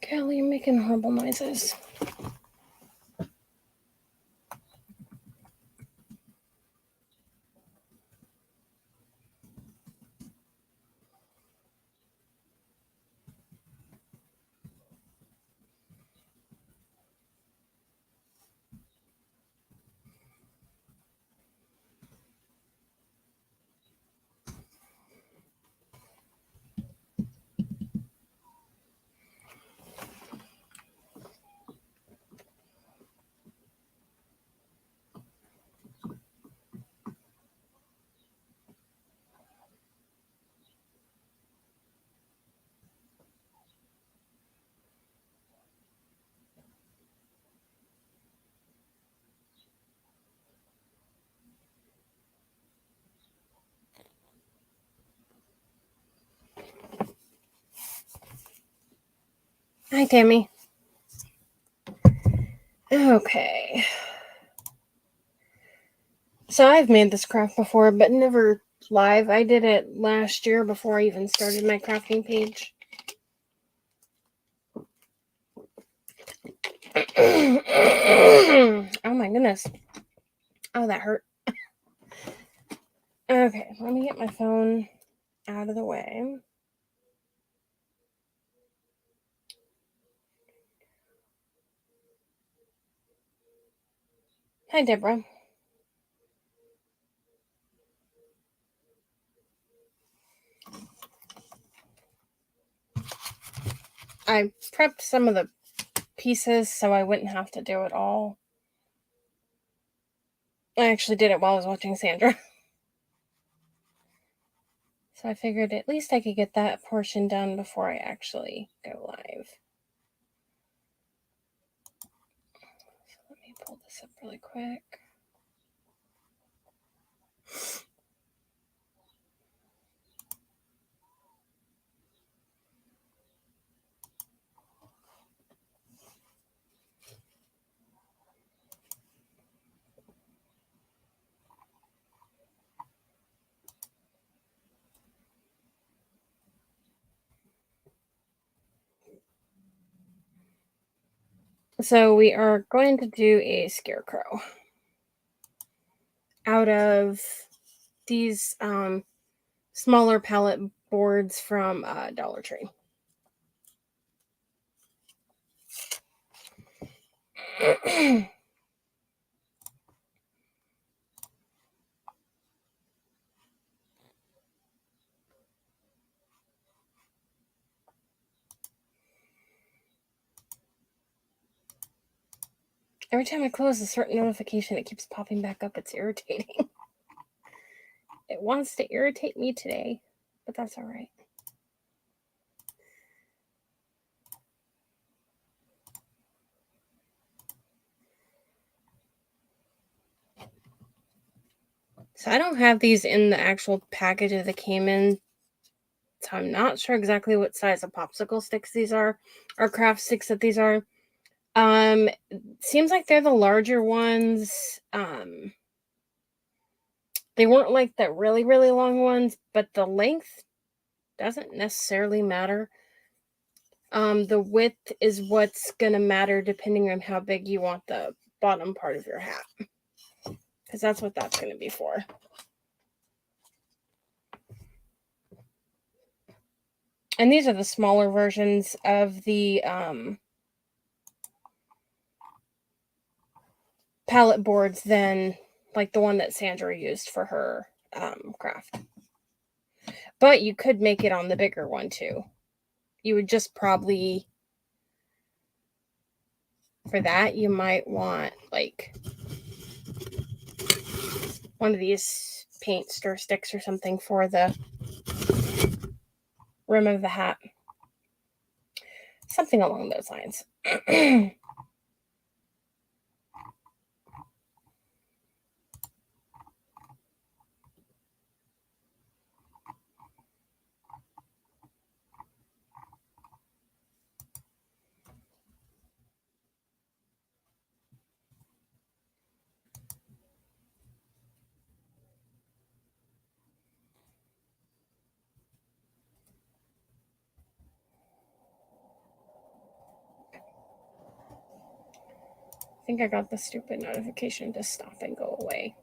Kelly, you're making horrible noises. Hi, Tammy. Okay. So I've made this craft before, but never live. I did it last year before I even started my crafting page. Oh my goodness. Oh, that hurt. Okay, let me get my phone out of the way. Hi, Deborah. I prepped some of the pieces so I wouldn't have to do it all. I actually did it while I was watching Sandra. So I figured at least I could get that portion done before I actually go live. So let me pull this up really quick. So we are going to do a scarecrow out of these smaller palette boards from Dollar Tree. Every time I close a certain notification, it keeps popping back up. It's irritating. It wants to irritate me today, but that's all right. So I don't have these in the actual package that they came in. So I'm not sure exactly what size of popsicle sticks these are, or craft sticks that these are. Seems like they're the larger ones. They weren't like the really, really long ones, but the length doesn't necessarily matter. The width is what's gonna matter depending on how big you want the bottom part of your hat, because that's what that's gonna be for. And these are the smaller versions of the palette boards than like the one that Sandra used for her craft. But you could make it on the bigger one too. You would just probably, for that, you might want like one of these paint stir sticks or something for the rim of the hat. Something along those lines. think I got the stupid notification to stop and go away.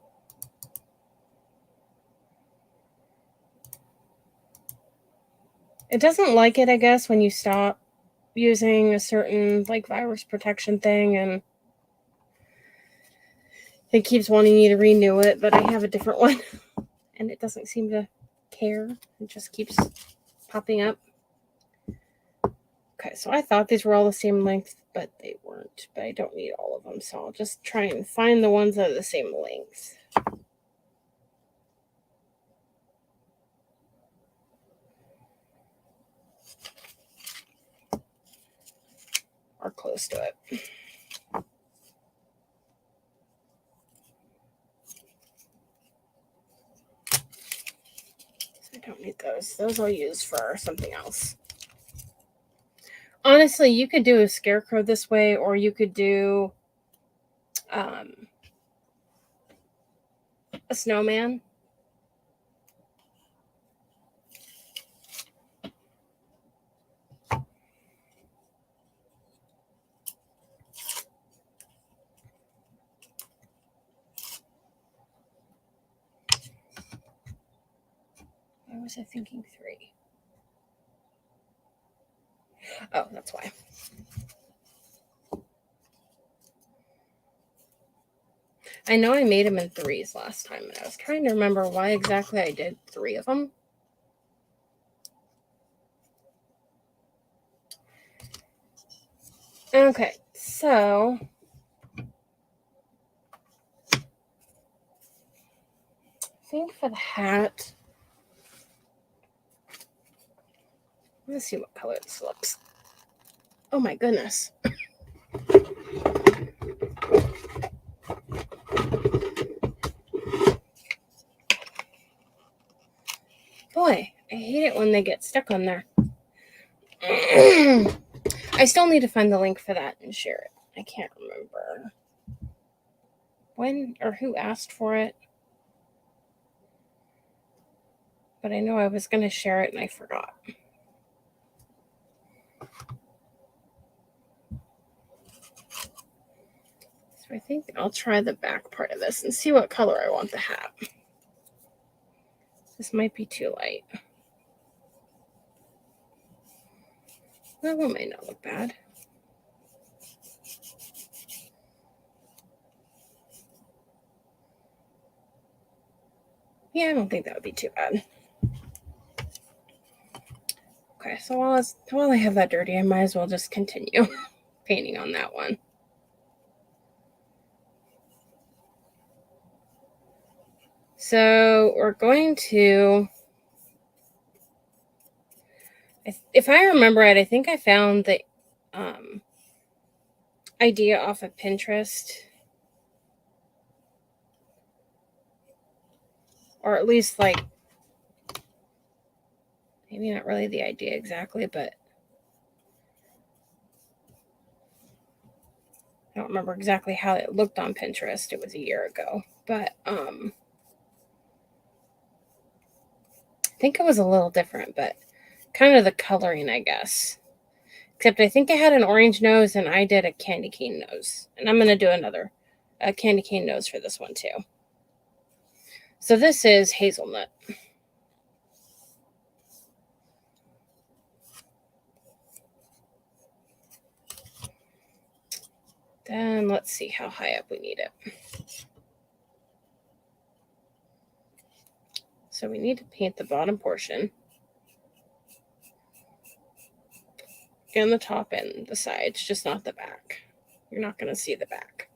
It doesn't like it, I guess, when you stop using a certain like virus protection thing, and it keeps wanting you to renew it, but I have a different one and it doesn't seem to care. It just keeps popping up. Okay, so I thought these were all the same length, but they weren't. But I don't need all of them, so I'll just try and find the ones that are the same length. Or close to it. I don't need those. Those I'll use for something else. Honestly, you could do a scarecrow this way, or you could do a snowman. Why was I thinking 3? Oh, that's why. I know I made them in 3s last time, and I was trying to remember why exactly I did 3 of them. Okay, so I think for the hat, let's see what color this looks. Oh my goodness. Boy, I hate it when they get stuck on there. I still need to find the link for that and share it. I can't remember when or who asked for it, but I know I was going to share it and I forgot. So I think I'll try the back part of this and see what color I want the hat. This might be too light. That one might not look bad. Yeah, I don't think that would be too bad. Okay, so while I have that dirty, I might as well just continue painting on that one. So we're going to, if I remember right, I think I found the idea off of Pinterest. Or at least, like, maybe not really the idea exactly, but I don't remember exactly how it looked on Pinterest. It was a year ago. But I think it was a little different, but kind of the coloring, I guess. Except I think I had an orange nose and I did a candy cane nose. And I'm going to do a candy cane nose for this one too. So this is hazelnut. Then let's see how high up we need it. So we need to paint the bottom portion. And the top and the sides, just not the back. You're not going to see the back.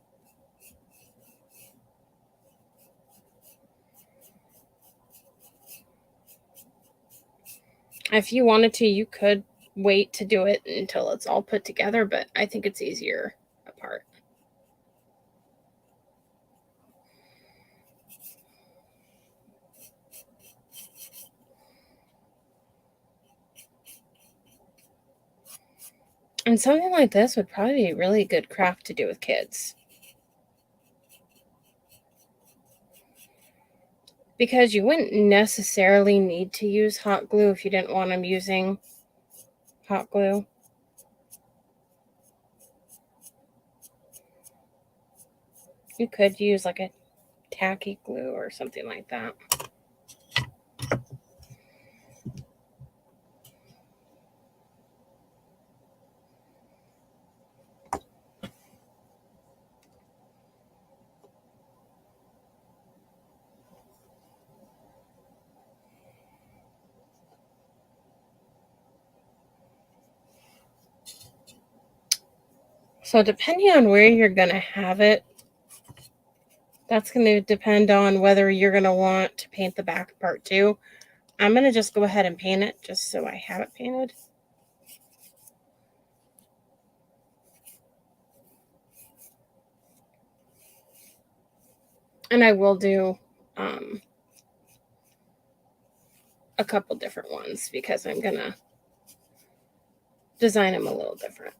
If you wanted to, you could wait to do it until it's all put together, but I think it's easier apart. And something like this would probably be a really good craft to do with kids. Because you wouldn't necessarily need to use hot glue if you didn't want them using hot glue. You could use like a tacky glue or something like that. So depending on where you're going to have it, that's going to depend on whether you're going to want to paint the back part too. I'm going to just go ahead and paint it just so I have it painted. And I will do a couple different ones because I'm going to design them a little different.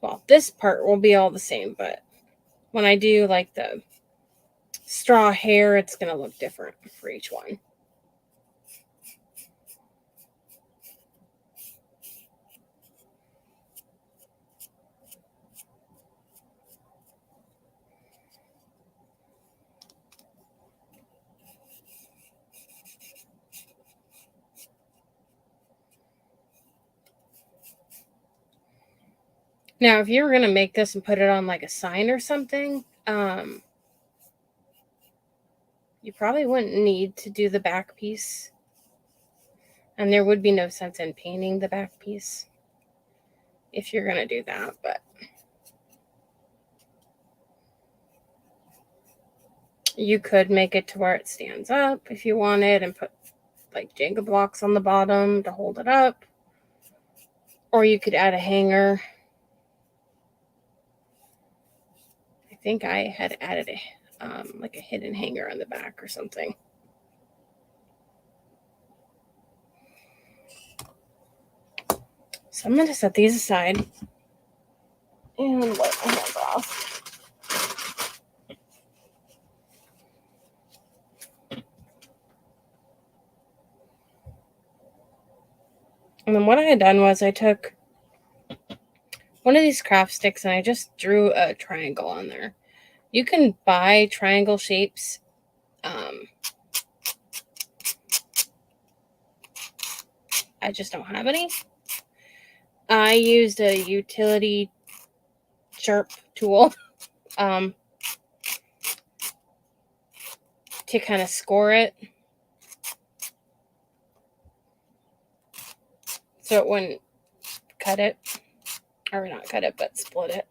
Well, this part will be all the same, but when I do like the straw hair, it's going to look different for each one. Now, if you were going to make this and put it on like a sign or something, you probably wouldn't need to do the back piece. And there would be no sense in painting the back piece if you're going to do that. But you could make it to where it stands up if you wanted and put like Jenga blocks on the bottom to hold it up. Or you could add a hanger. I think I had added like a hidden hanger on the back or something. So I'm going to set these aside and wipe my hands off. And then what I had done was I took one of these craft sticks and I just drew a triangle on there. You can buy triangle shapes. I just don't have any. I used a utility sharp tool to kind of score it so it wouldn't cut it, or not cut it, but split it.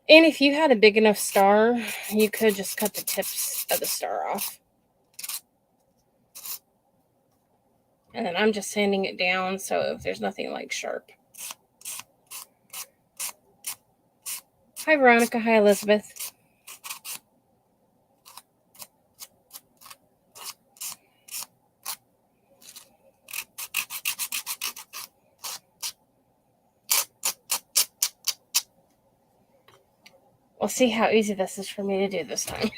And if you had a big enough star, you could just cut the tips of the star off. And then I'm just sanding it down so if there's nothing like sharp. Hi, Veronica. Hi, Elizabeth. We'll see how easy this is for me to do this time.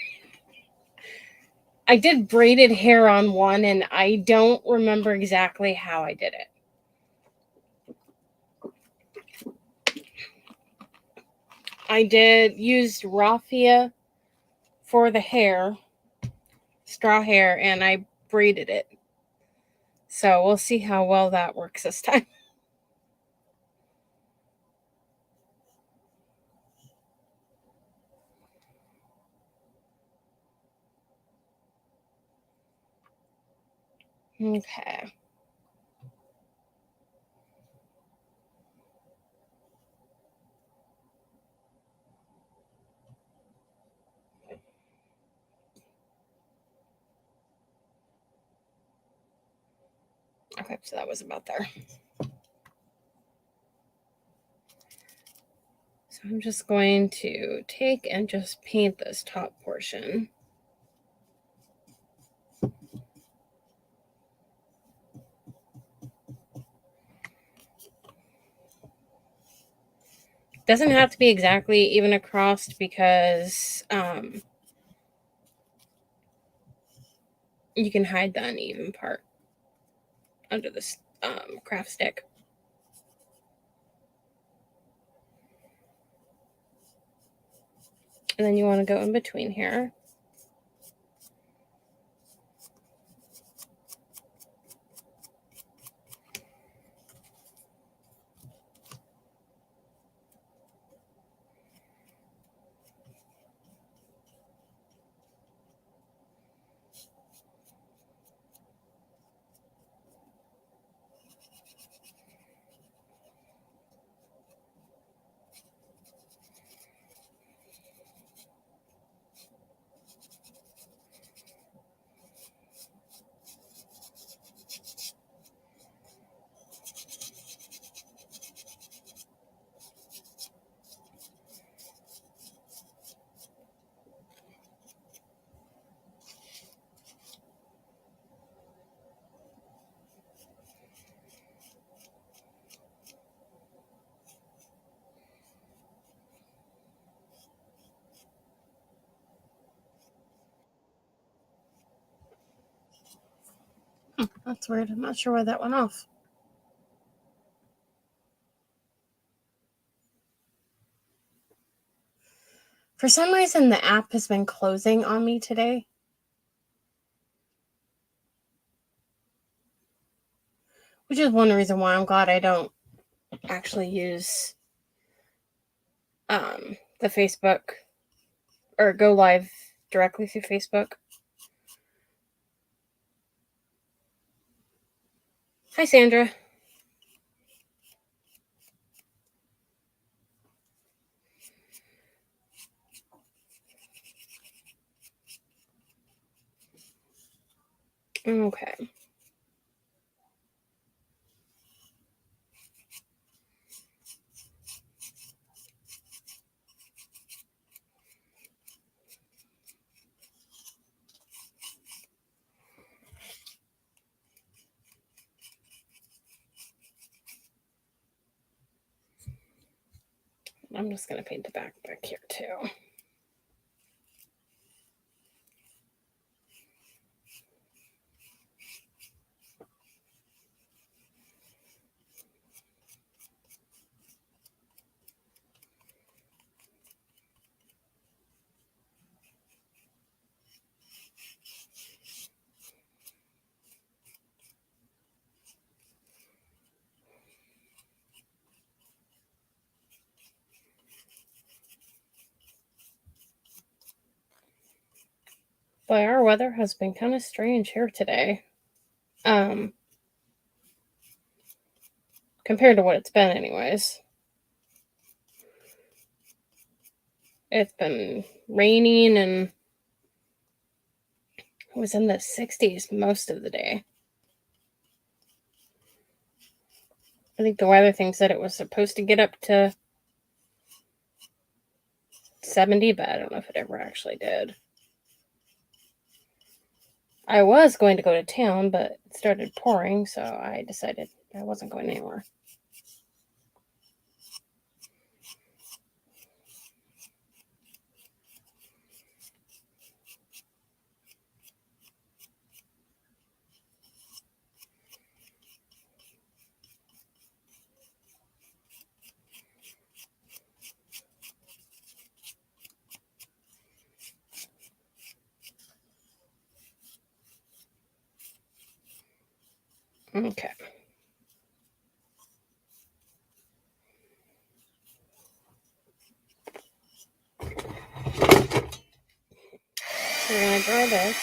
I did braided hair on one, and I don't remember exactly how I did it. I used raffia for the hair, straw hair, and I braided it. So we'll see how well that works this time. Okay. Okay, so that was about there. So I'm just going to take and just paint this top portion. Doesn't have to be exactly even across because you can hide the uneven part under this craft stick. And then you want to go in between here. That's weird. I'm not sure why that went off. For some reason, the app has been closing on me today. Which is one reason why I'm glad I don't actually use the Facebook or go live directly through Facebook. Hi, Sandra. Okay. I'm just going to paint the back here too. Boy, our weather has been kind of strange here today. Compared to what it's been anyways. It's been raining and it was in the 60s most of the day. I think the weather thing said it was supposed to get up to 70, but I don't know if it ever actually did. I was going to go to town, but it started pouring, so I decided I wasn't going anywhere. Okay. So we're going to dry this.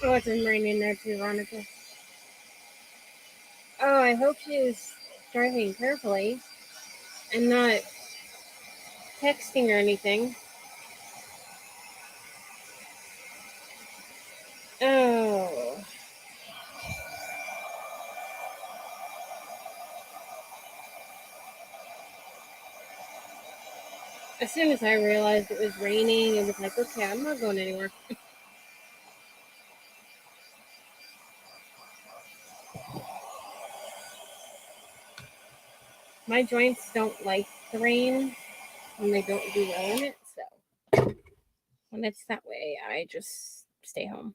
Oh, it's been raining there too, Veronica. Oh, I hope she's driving carefully and not texting or anything. Oh. As soon as I realized it was raining, it was like, okay, I'm not going anywhere. My joints don't like the rain and they don't do well in it, so when it's that way, I just stay home.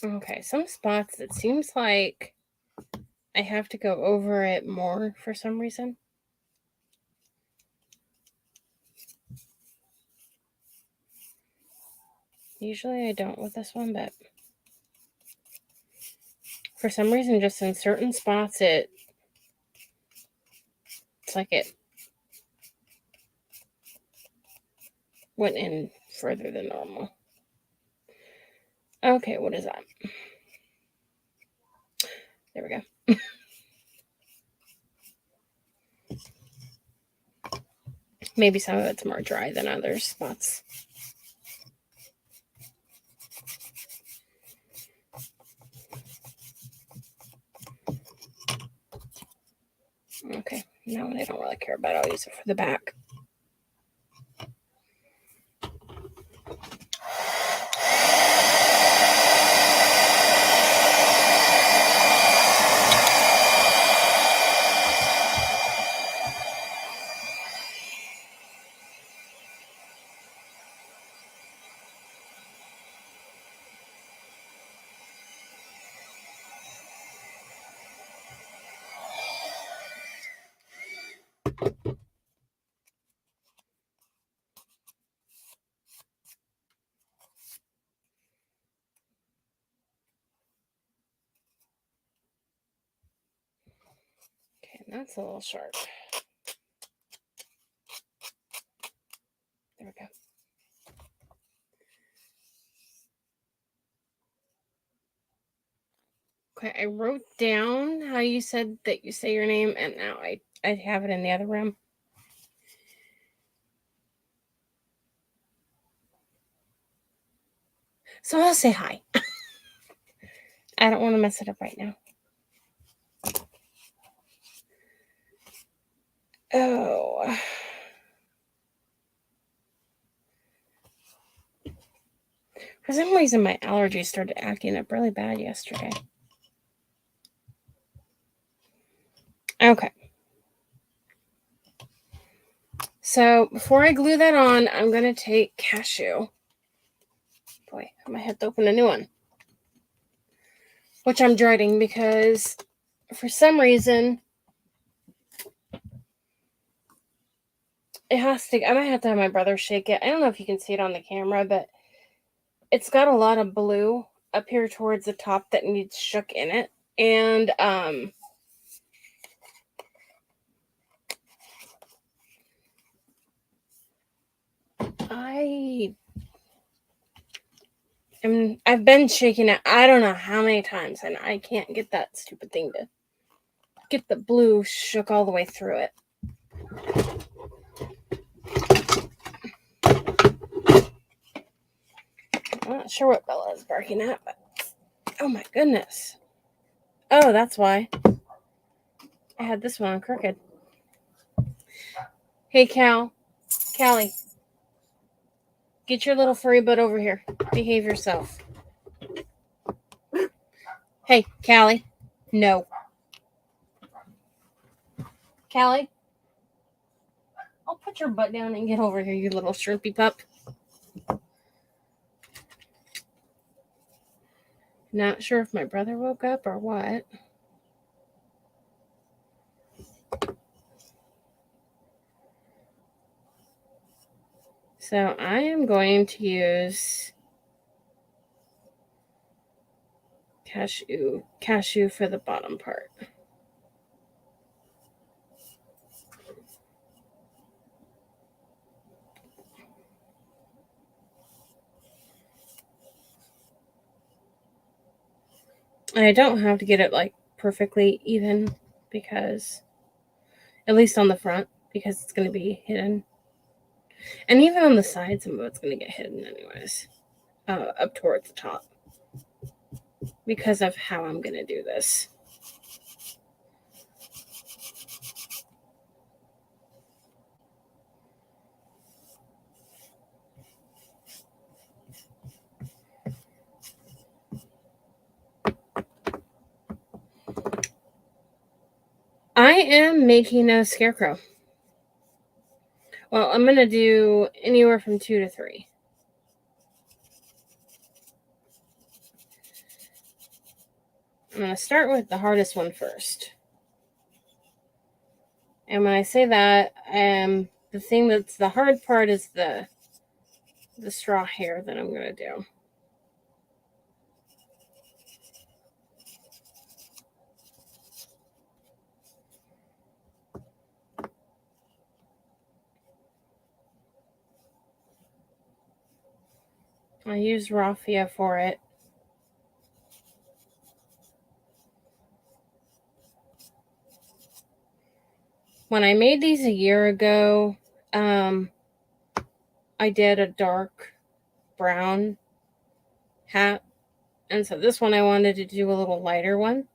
Okay, some spots it seems like I have to go over it more for some reason. Usually I don't with this one, but for some reason, just in certain spots, it's like it went in further than normal. Okay, what is that? There we go. Maybe some of it's more dry than other spots. Okay, now I don't really care about it. I'll use it for the back. Okay, that's a little sharp. There we go. Okay, I wrote down how you said that you say your name, and now I have it in the other room. So I'll say hi. I don't want to mess it up right now. Oh. For some reason, my allergies started acting up really bad yesterday. Okay. So before I glue that on, I'm going to take cashew. Boy, I might have to open a new one. Which I'm dreading because for some reason, it has to, I might have to have my brother shake it. I don't know if you can see it on the camera, but it's got a lot of blue up here towards the top that needs shook in it. And I've been shaking it I don't know how many times, and I can't get that stupid thing to get the blue shook all the way through it. I'm not sure what Bella is barking at, but oh my goodness. Oh, that's why. I had this one crooked. Hey, Callie, get your little furry butt over here. Behave yourself. Hey, Callie. No. Callie, I'll put your butt down and get over here, you little shrimpy pup. Not sure if my brother woke up or what. So I am going to use cashew for the bottom part. And I don't have to get it like perfectly even because, at least on the front, because it's going to be hidden. And even on the side, some of it's going to get hidden anyways, up towards the top, because of how I'm going to do this. I am making a scarecrow. Well, I'm going to do anywhere from 2 to 3. I'm going to start with the hardest one first. And when I say that, the thing that's the hard part is the straw hair that I'm going to do. I use raffia for it. When I made these a year ago, I did a dark brown hat. And so this one I wanted to do a little lighter one.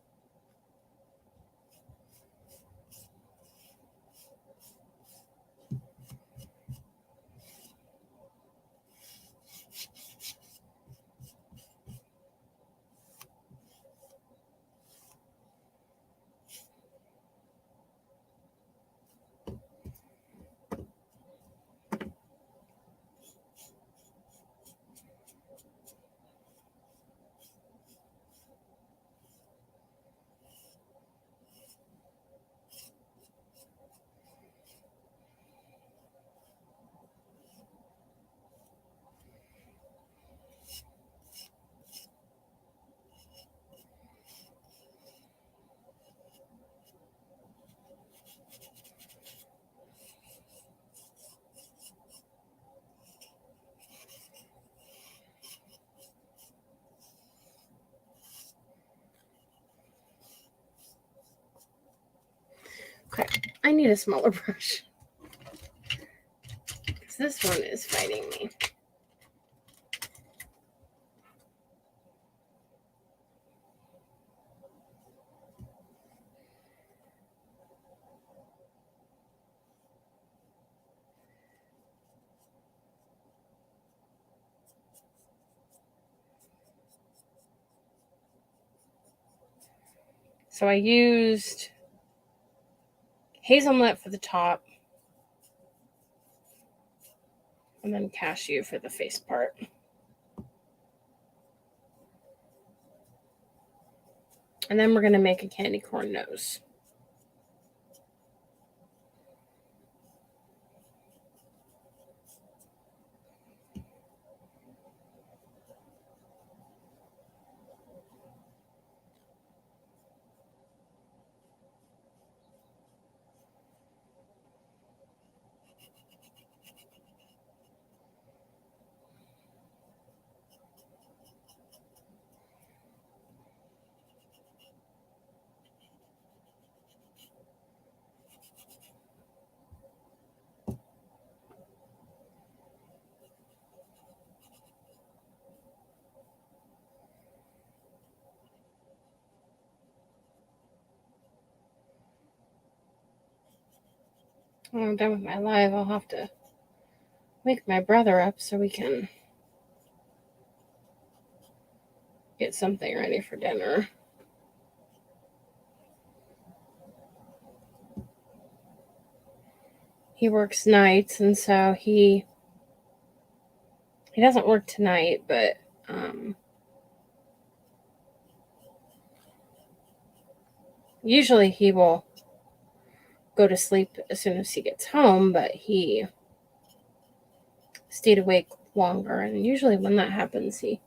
Okay, I need a smaller brush, because this one is fighting me. So I used hazelnut for the top, and then cashew for the face part. And then we're going to make a candy corn nose. When I'm done with my live, I'll have to wake my brother up so we can get something ready for dinner. He works nights, and so he doesn't work tonight, but usually he will go to sleep as soon as he gets home, but he stayed awake longer, and usually when that happens, he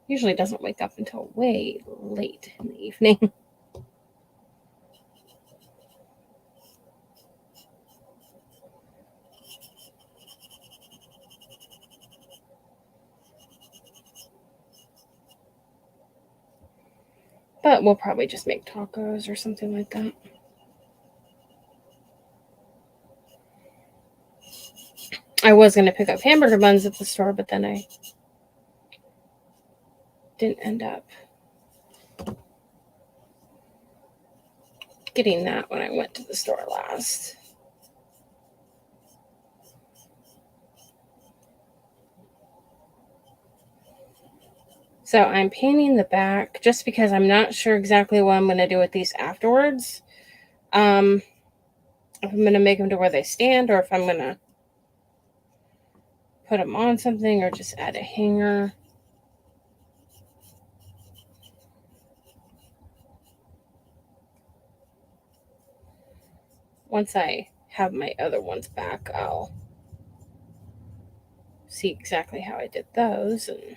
usually doesn't wake up until way late in the evening. But we'll probably just make tacos or something like that. I was going to pick up hamburger buns at the store, but then I didn't end up getting that when I went to the store last. So I'm painting the back just because I'm not sure exactly what I'm going to do with these afterwards. If I'm going to make them to where they stand, or if I'm going to put them on something or just add a hanger. Once I have my other ones back, I'll see exactly how I did those and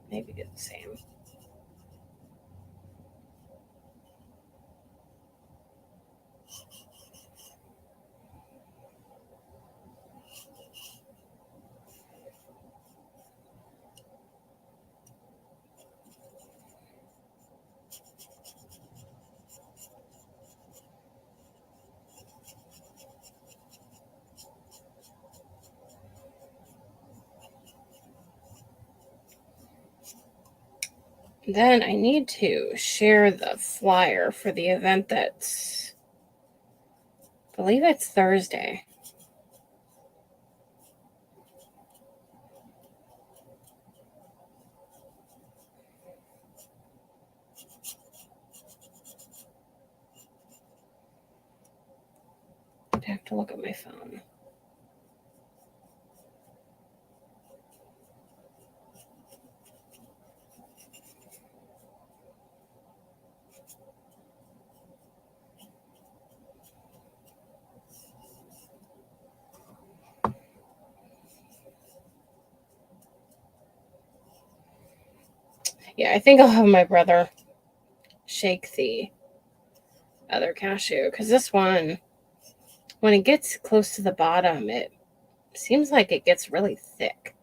maybe do the same. Then I need to share the flyer for the event that's, I believe it's Thursday. I have to look at my phone. Yeah, I think I'll have my brother shake the other cashew because this one, when it gets close to the bottom, it seems like it gets really thick.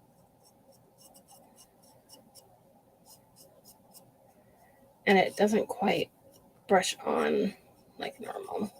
And it doesn't quite brush on like normal.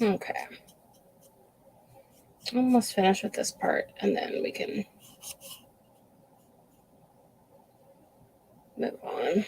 Okay. Almost finished with this part, and then we can move on.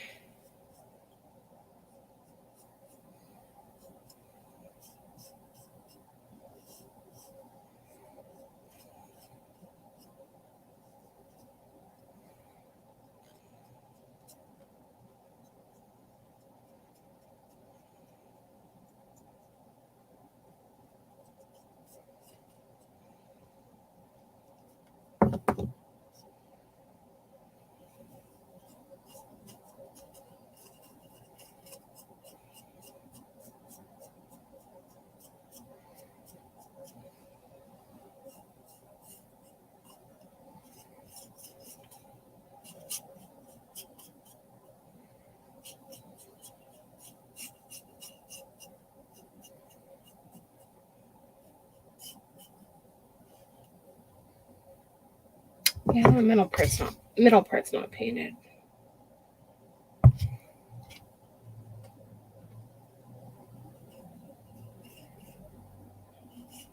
Yeah, the middle part's not painted.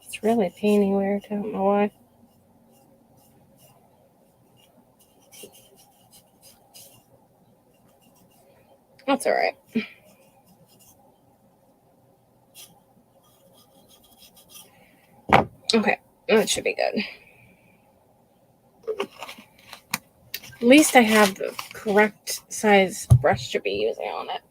It's really painting weird. I don't know why. That's all right. Okay, that should be good. At least I have the correct size brush to be using on it.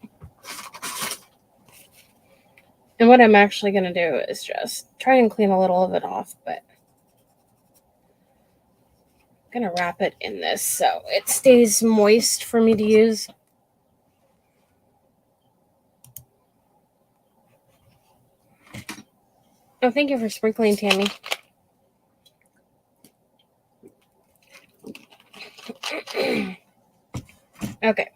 And what I'm actually going to do is just try and clean a little of it off, but I'm going to wrap it in this so it stays moist for me to use. Oh, thank you for sprinkling, Tammy. Okay.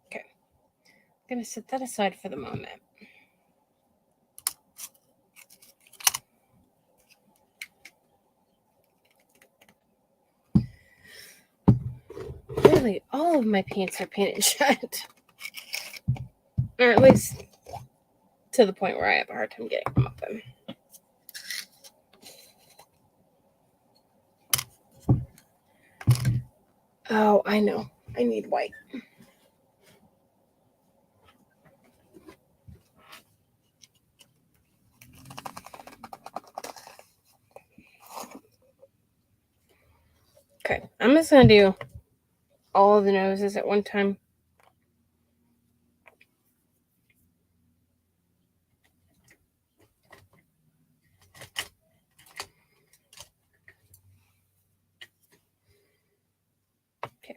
Okay. I'm going to set that aside for the moment. Really, all of my paints are painted shut. Or at least to the point where I have a hard time getting them open. Oh, I know. I need white. Okay, I'm just going to do all of the noses at one time. Okay.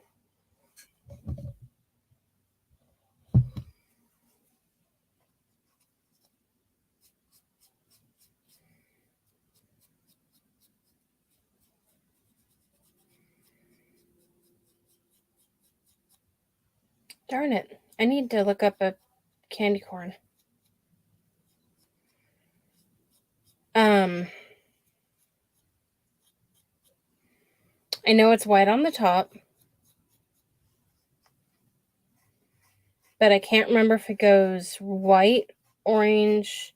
Darn it. I need to look up a candy corn. I know it's white on the top, but I can't remember if it goes white, orange,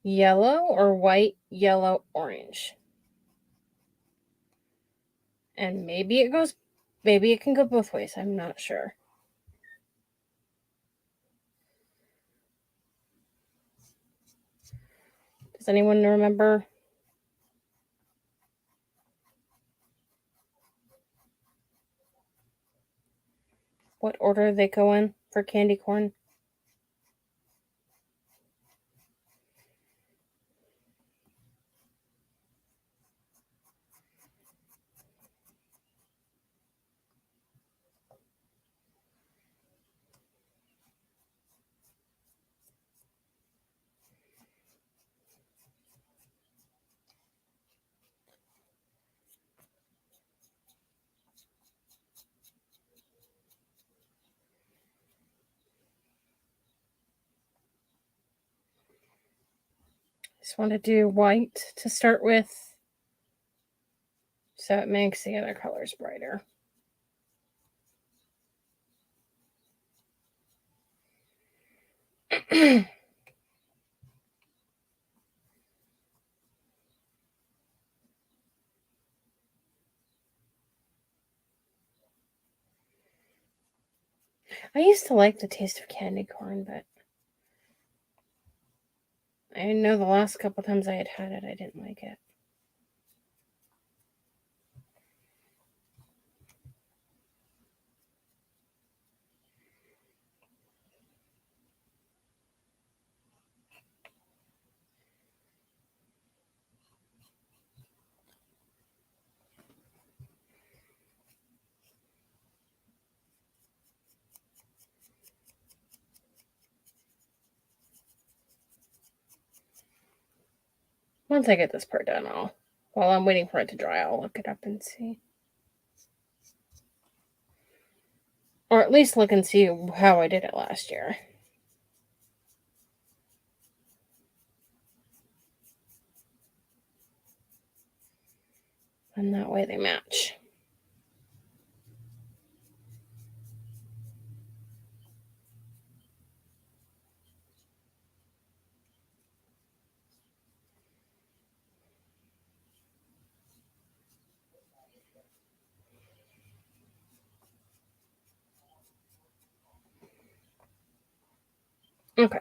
yellow, or white, yellow, orange. And maybe it can go both ways. I'm not sure. Does anyone remember what order they go in for candy corn? Just want to do white to start with, so it makes the other colors brighter. I used to like the taste of candy corn, but I know the last couple times I had it, I didn't like it. Once I get this part done, while I'm waiting for it to dry, I'll look it up and see. Or at least look and see how I did it last year. And that way they match. Okay.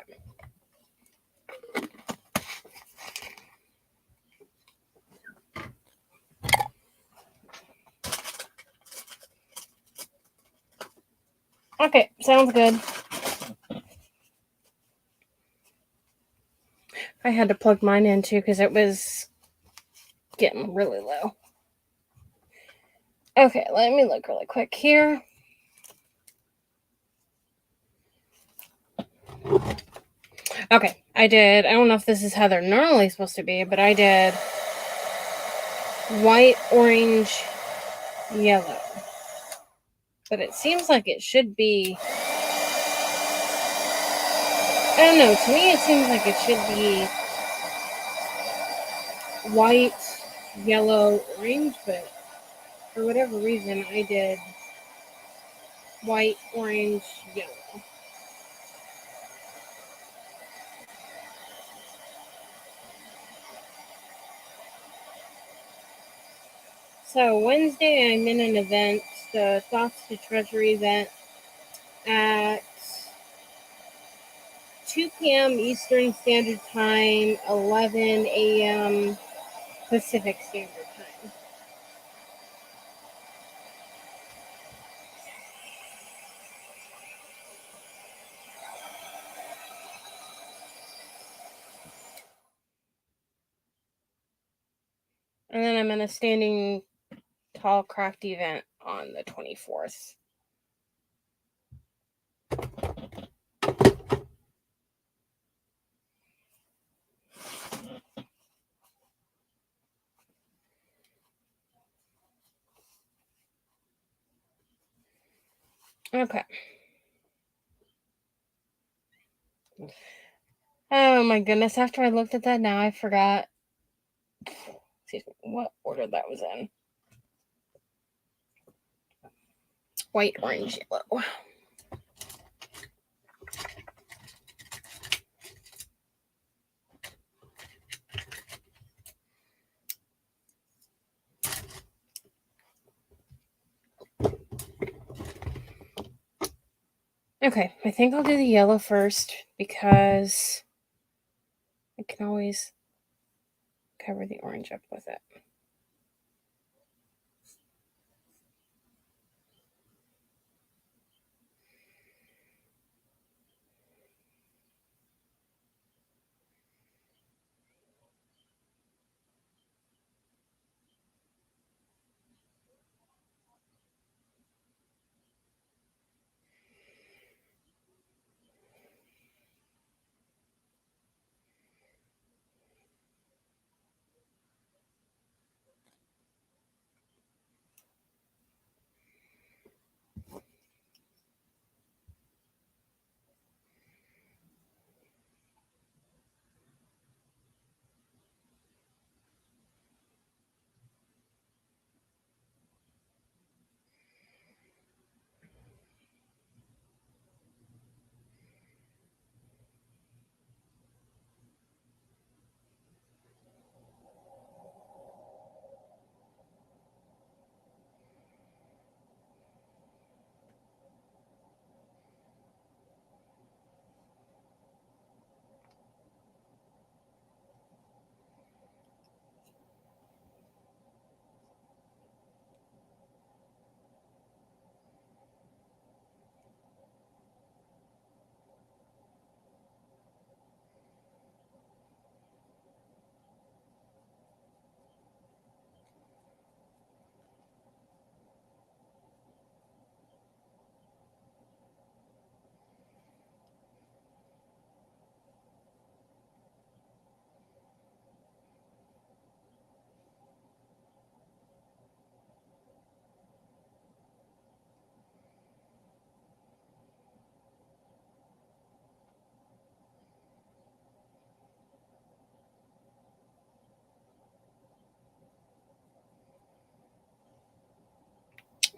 Okay, sounds good. I had to plug mine in too because it was getting really low. Okay, let me look really quick here. Okay, I don't know if this is how they're normally supposed to be, but I did white, orange, yellow. But it seems like it should be, I don't know, to me it seems like it should be white, yellow, orange, but for whatever reason I did white, orange, yellow. So Wednesday I'm in an event, the Thoughts to Treasury event at 2 p.m. Eastern Standard Time, 11 a.m. Pacific Standard Time. And then I'm in a standing tall craft event on the 24th. Okay. Oh my goodness, after I looked at that now, I forgot what order that was in. White, orange, yellow. Okay, I think I'll do the yellow first because I can always cover the orange up with it.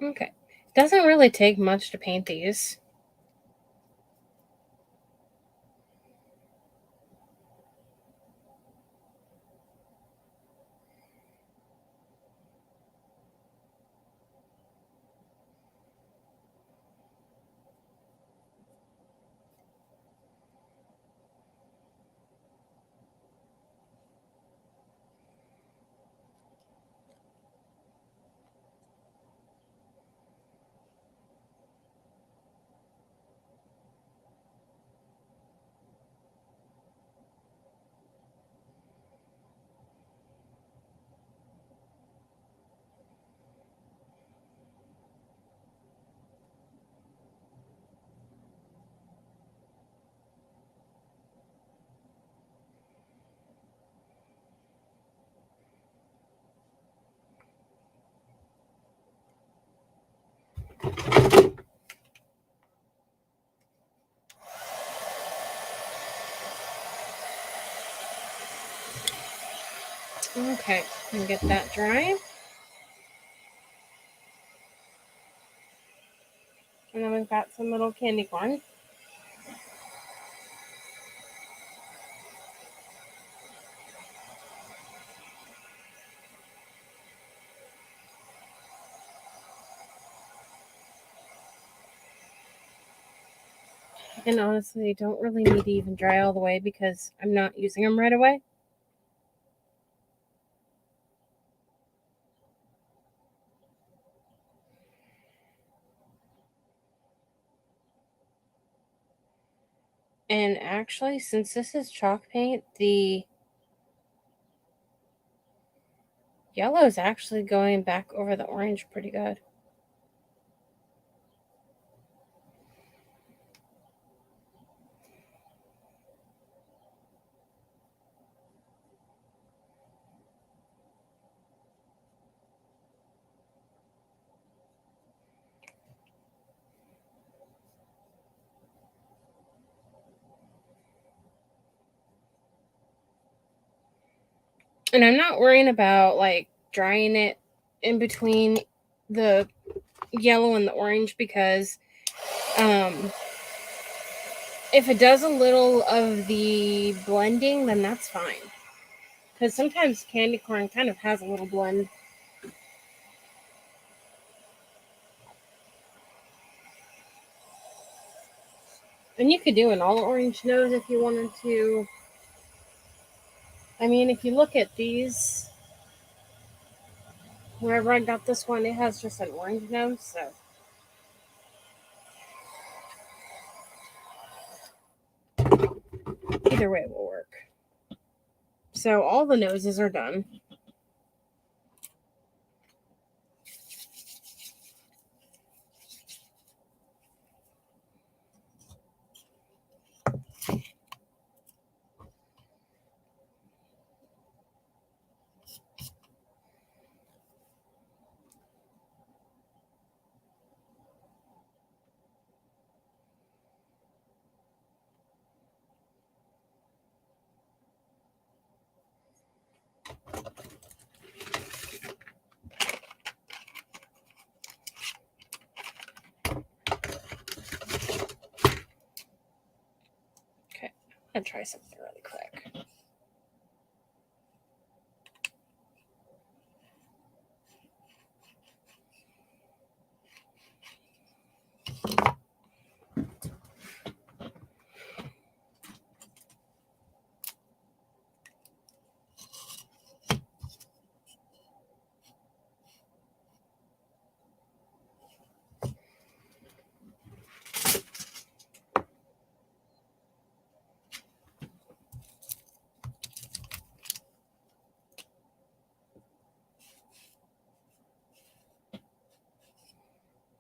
Okay. Doesn't really take much to paint these. Okay, and get that dry. And then we've got some little candy corn. And honestly, they don't really need to even dry all the way because I'm not using them right away. And actually, since this is chalk paint, the yellow is actually going back over the orange pretty good. And I'm not worrying about like drying it in between the yellow and the orange because if it does a little of the blending, then that's fine. Because sometimes candy corn kind of has a little blend. And you could do an all orange nose if you wanted to. I mean, if you look at these, wherever I got this one, it has just an orange nose. So either way will work. So all the noses are done. Okay, I'm gonna try something really quick.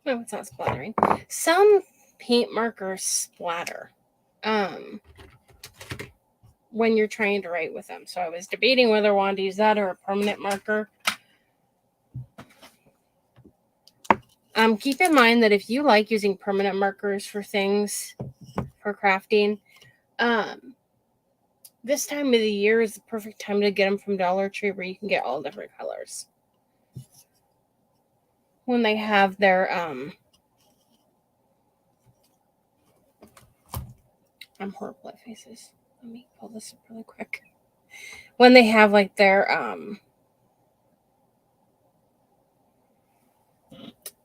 No, it's not splattering. Some paint markers splatter when you're trying to write with them. So I was debating whether I wanted to use that or a permanent marker. Keep in mind that if you like using permanent markers for things for crafting, this time of the year is the perfect time to get them from Dollar Tree where you can get all different colors. when they have their I'm horrible at faces. Let me pull this up really quick. When they have like their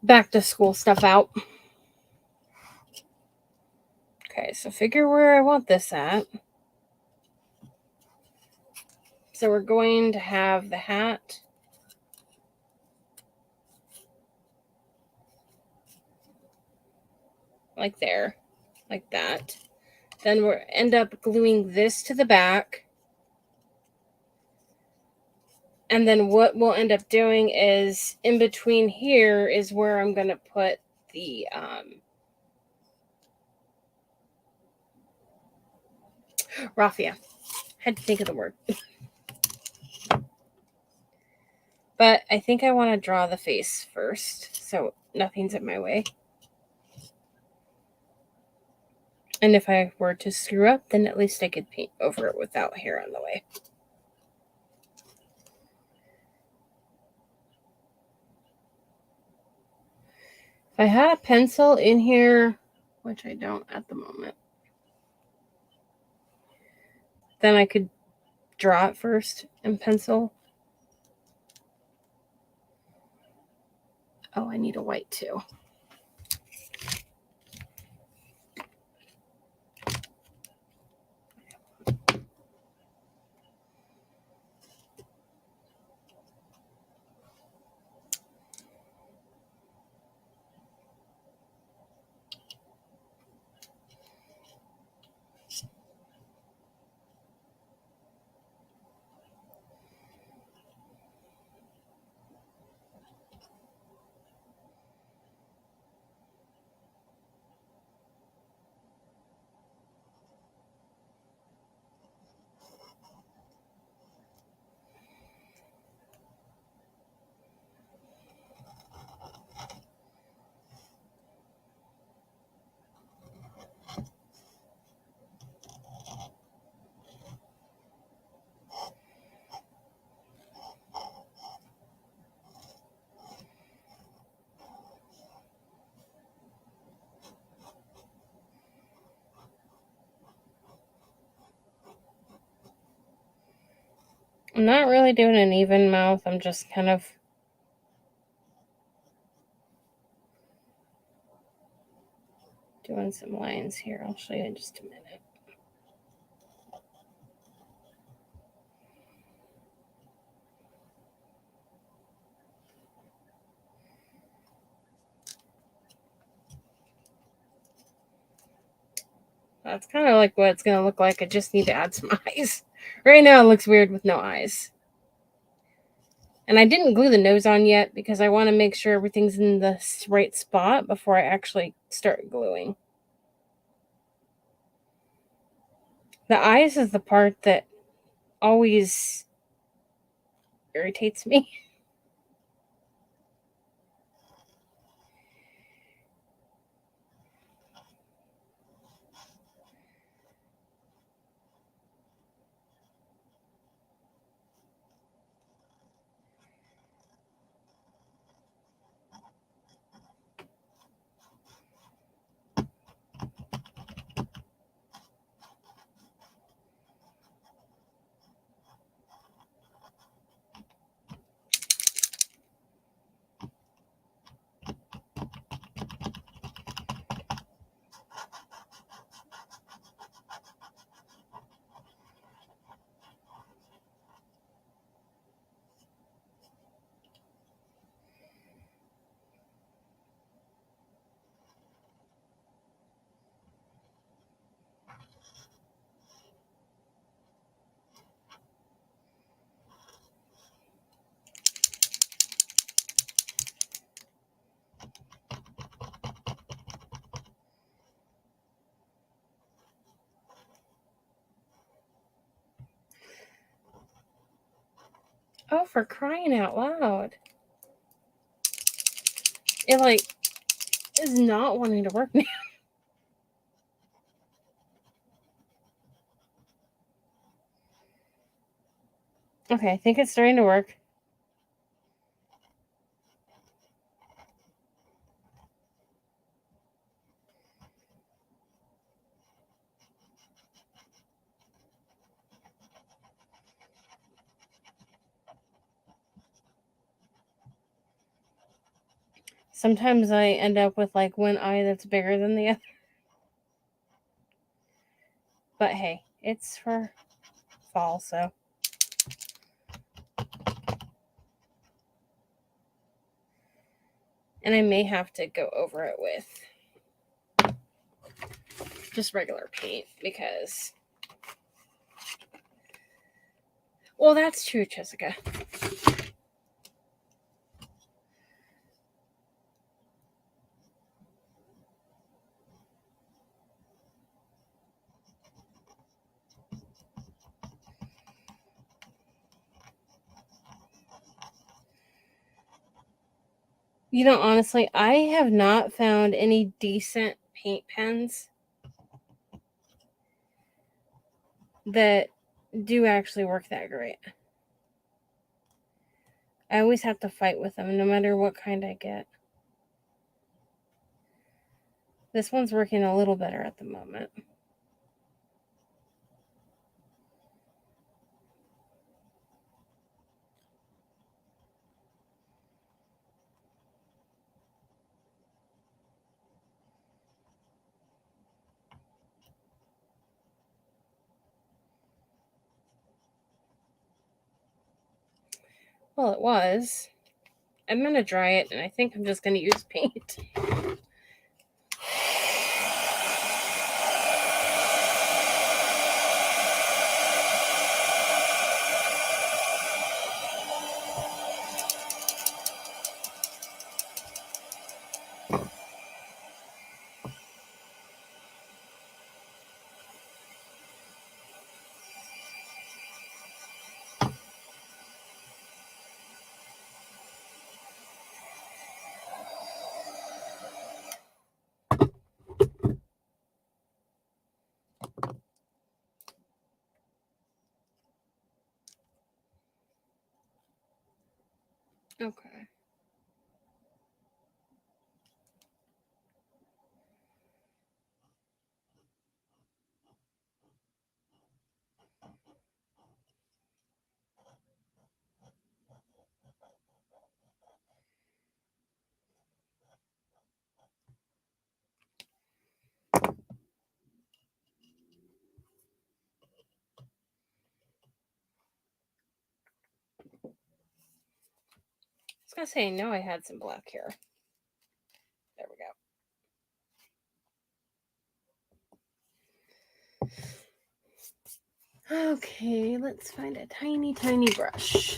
back to school stuff out. Okay, so figure where I want this at. So we're going to have the hat. Like there. Like that. Then we'll end up gluing this to the back. And then what we'll end up doing is in between here is where I'm going to put the raffia. Had to think of the word. But I think I want to draw the face first, so nothing's in my way. And if I were to screw up, then at least I could paint over it without hair on the way. If I had a pencil in here, which I don't at the moment, then I could draw it first in pencil. Oh, I need a white too. I'm not really doing an even mouth. I'm just kind of doing some lines here. I'll show you in just a minute. That's kind of like what it's going to look like. I just need to add some eyes. Right now it looks weird with no eyes. And I didn't glue the nose on yet because I want to make sure everything's in the right spot before I actually start gluing. The eyes is the part that always irritates me. Oh, for crying out loud. It like is not wanting to work now. Okay, I think it's starting to work. Sometimes I end up with like one eye that's bigger than the other. But hey, it's for fall, so. And I may have to go over it with just regular paint because. Well, that's true, Jessica. You know, honestly, I have not found any decent paint pens that do actually work that great. I always have to fight with them, no matter what kind I get. This one's working a little better at the moment. Well, it was. I'm going to dry it, and I think I'm just going to use paint. Okay. I was going to say, I know I had some black here. There we go. Okay, let's find a tiny, tiny brush.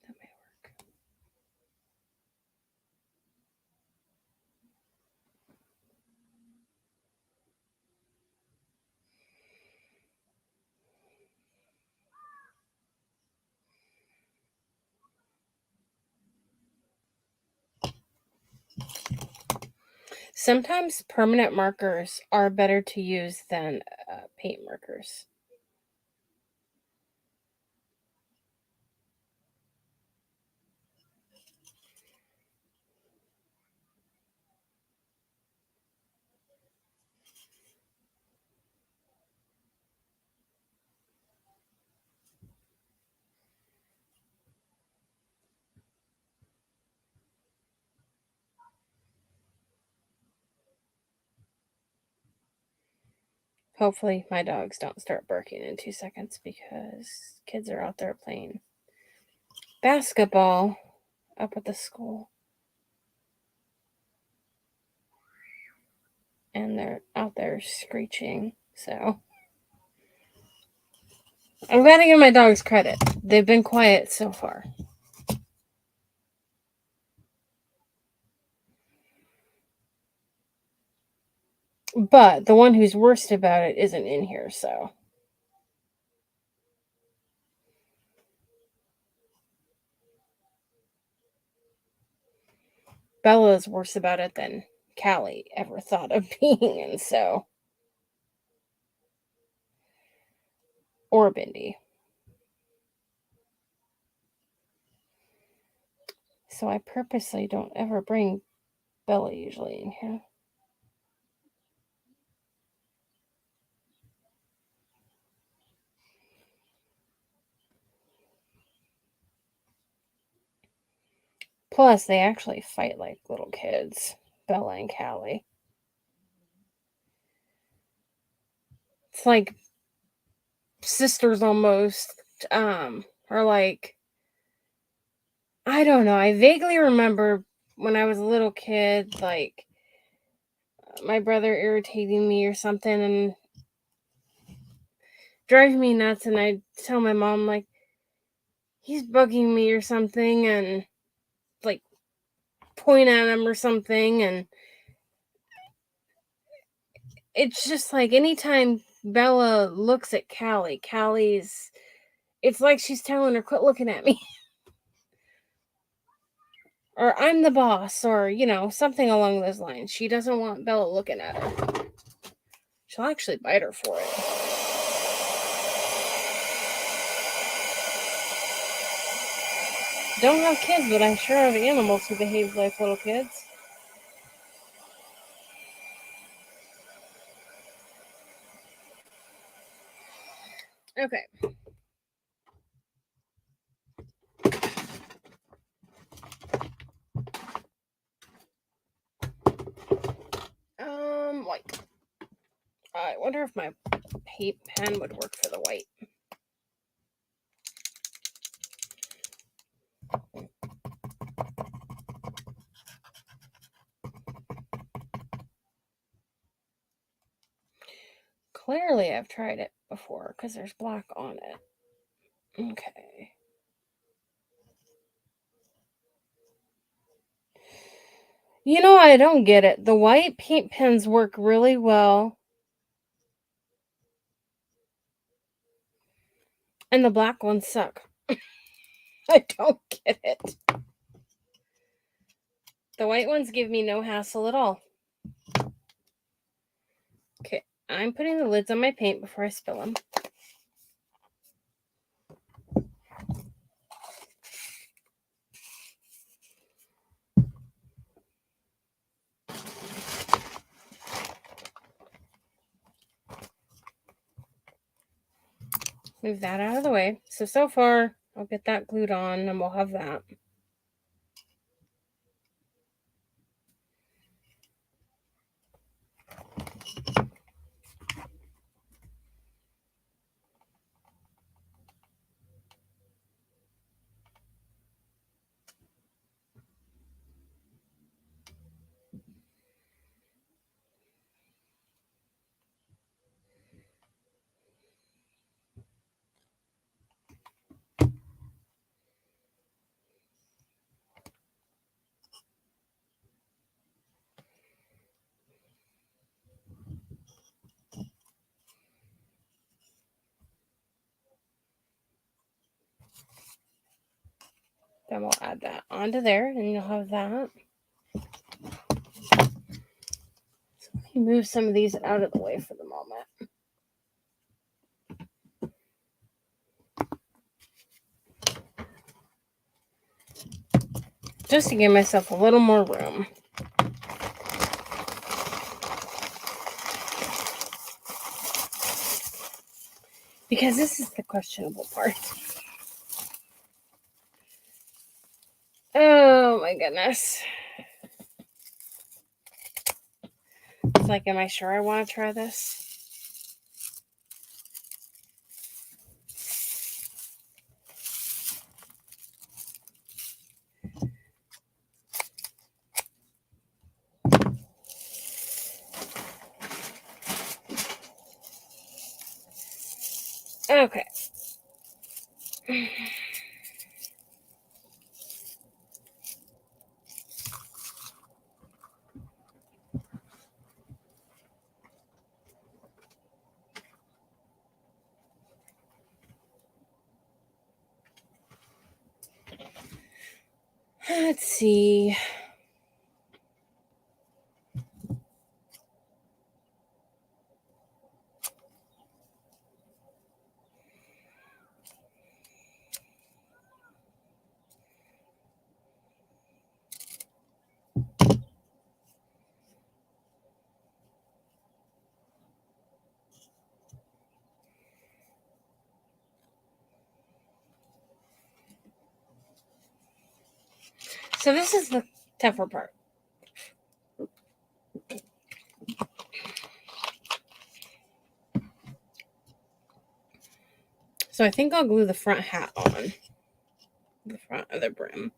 That may work. Sometimes permanent markers are better to use than paint markers. Hopefully, my dogs don't start barking in 2 seconds because kids are out there playing basketball up at the school. And they're out there screeching. So I'm glad to give my dogs credit. They've been quiet so far. But the one who's worst about it isn't in here, so. Bella's worse about it than Callie ever thought of being, and so. Or Bindi. So I purposely don't ever bring Bella usually in here. Plus, they actually fight like little kids, Bella and Callie. It's like sisters almost. Or like, I don't know. I vaguely remember when I was a little kid, like my brother irritating me or something and driving me nuts, and I'd tell my mom, like, he's bugging me or something, and like point at him or something. And it's just like anytime Bella looks at Callie's, it's like she's telling her, quit looking at me. Or I'm the boss, or, something along those lines. She doesn't want Bella looking at her. She'll actually bite her for it. Don't have kids, but I'm sure have animals who behave like little kids. Okay. White. I wonder if my paint pen would work for the white. Clearly, I've tried it before because there's black on it. Okay. I don't get it. The white paint pens work really well, and the black ones suck. I don't get it. The white ones give me no hassle at all. Okay, I'm putting the lids on my paint before I spill them. Move that out of the way. So far, I'll get that glued on and we'll have that. Then we'll add that onto there, and you'll have that. So let me move some of these out of the way for the moment. Just to give myself a little more room. Because this is the questionable part. Oh my goodness. It's like, am I sure I want to try this? Okay. Let's see. So this is the tougher part. So I think I'll glue the front hat on. The front of the brim.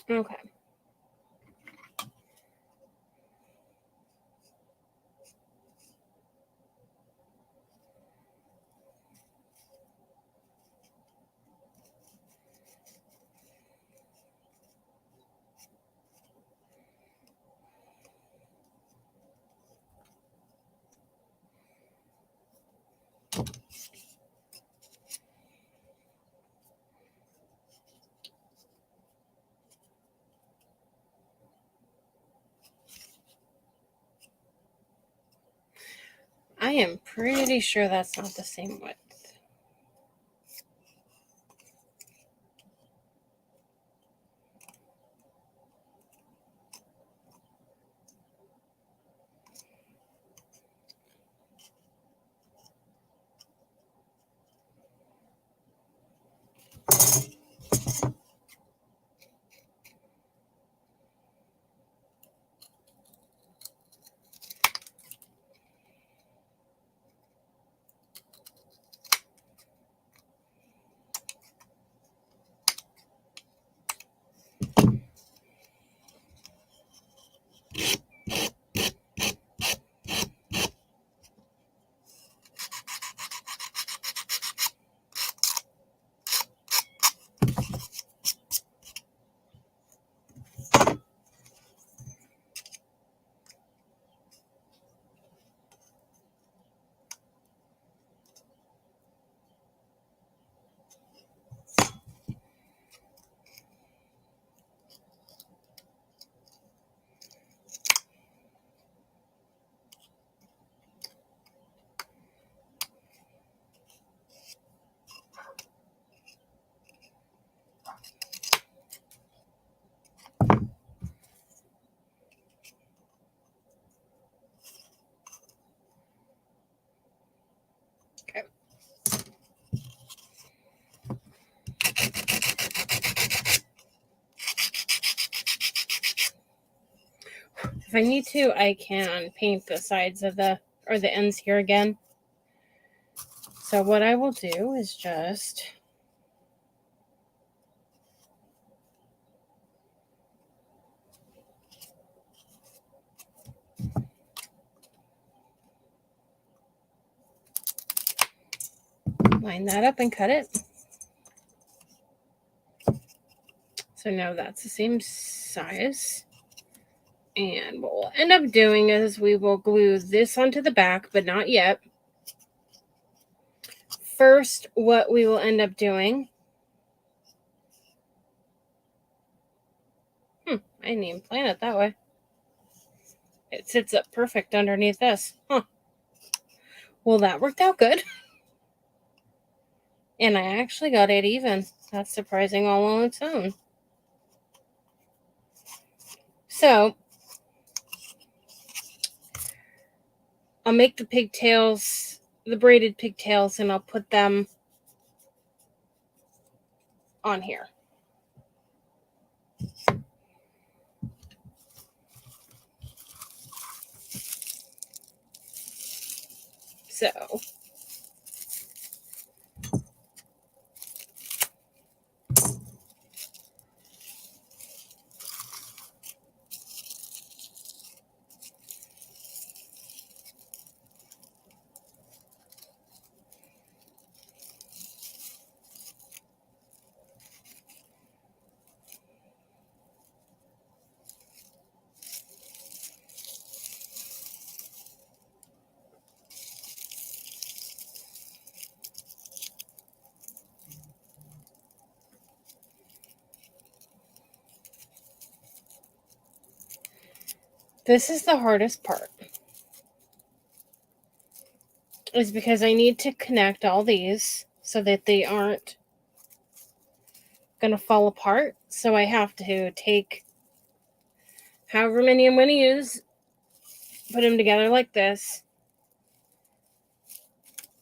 Okay. I am pretty sure that's not the same width. Okay. If I need to, I can paint the sides of the ends here again. So what I will do is just line that up and cut it. So now that's the same size. And what we'll end up doing is we will glue this onto the back, but not yet. First, what we will end up doing... I didn't even plan it that way. It sits up perfect underneath this. Well, that worked out good. And I actually got it even. That's surprising all on its own. So, I'll make the pigtails, the braided pigtails, and I'll put them on here. So, This is the hardest part. Is because I need to connect all these so that they aren't going to fall apart. So I have to take however many I'm going to use, put them together like this,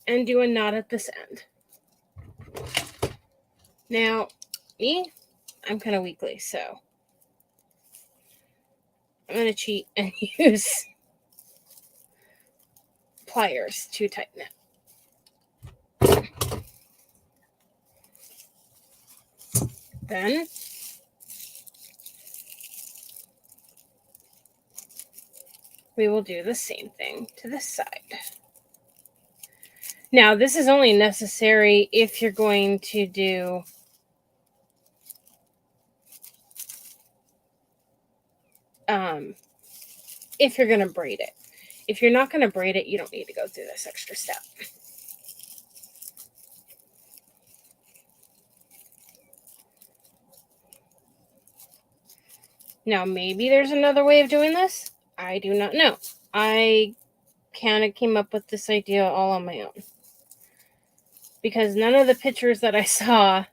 and do a knot at this end. Now, I'm kind of weakly, so I'm going to cheat and use pliers to tighten it. Then we will do the same thing to this side. Now, this is only necessary if you're going to do if you're going to braid it. If you're not going to braid it, you don't need to go through this extra step. Now, maybe there's another way of doing this. I do not know. I kind of came up with this idea all on my own. Because none of the pictures that I saw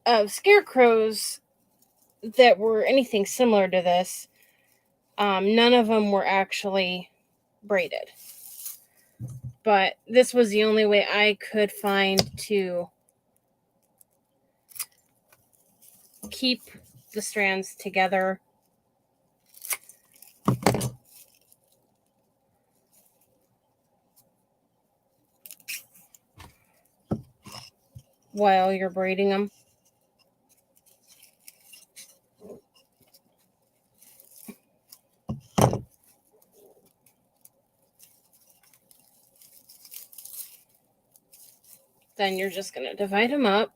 of scarecrows that were anything similar to this, none of them were actually braided. But this was the only way I could find to keep the strands together while you're braiding them. Then you're just going to divide them up.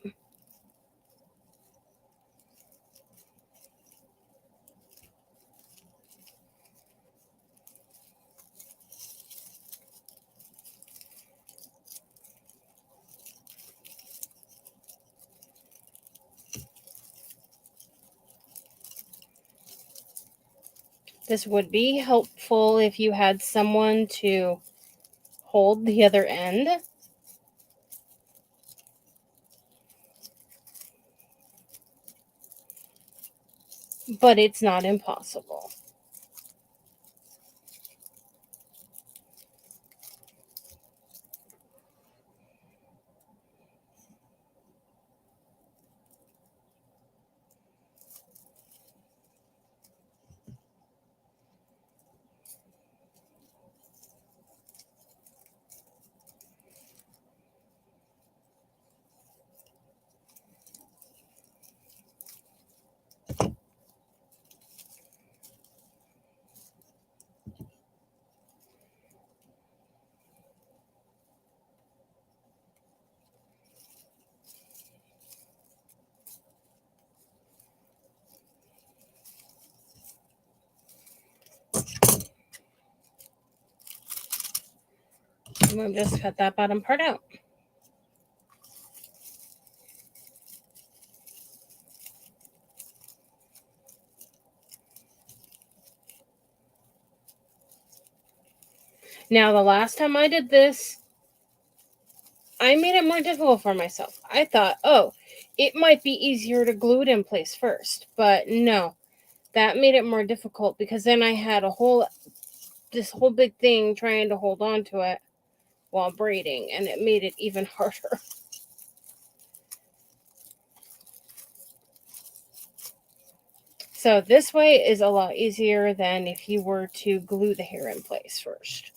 This would be helpful if you had someone to hold the other end. But it's not impossible. And we'll just cut that bottom part out. Now, the last time I did this, I made it more difficult for myself. I thought, oh, it might be easier to glue it in place first. But no, that made it more difficult because then I had this whole big thing trying to hold on to it while braiding, and it made it even harder. So this way is a lot easier than if you were to glue the hair in place first.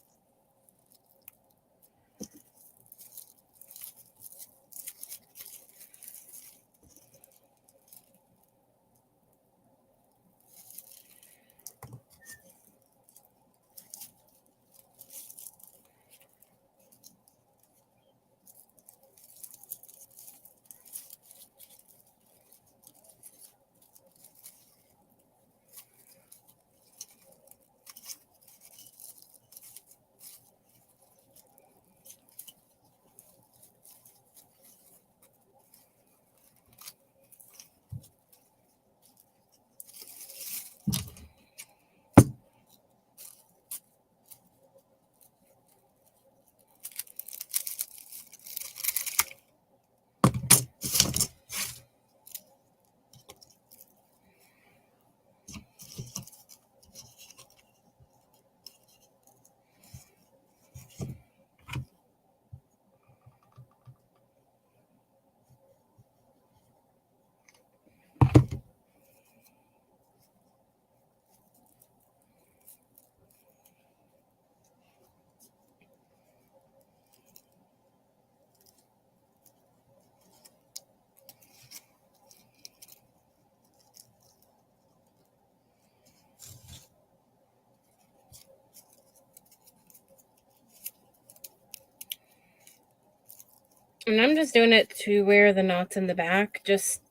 And I'm just doing it to where the knot's in the back, just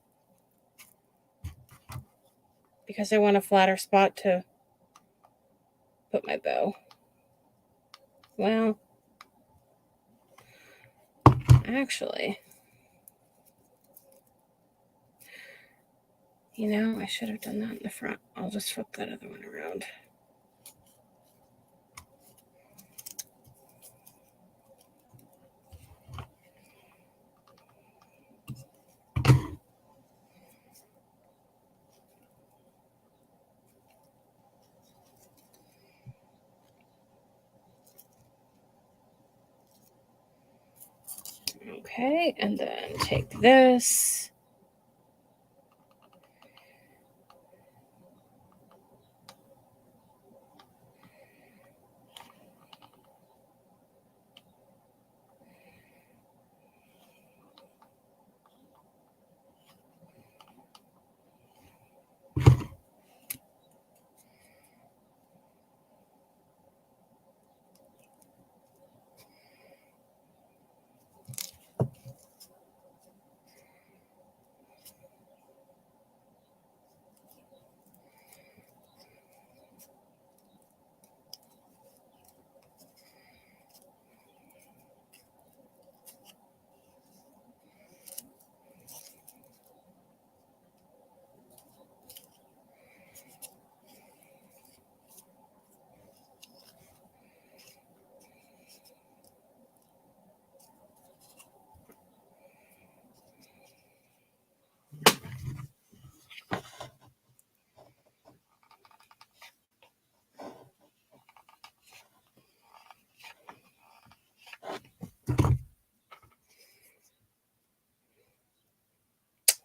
because I want a flatter spot to put my bow. Well, actually, you know, I should have done that in the front. I'll just flip that other one around. Okay, and then take this.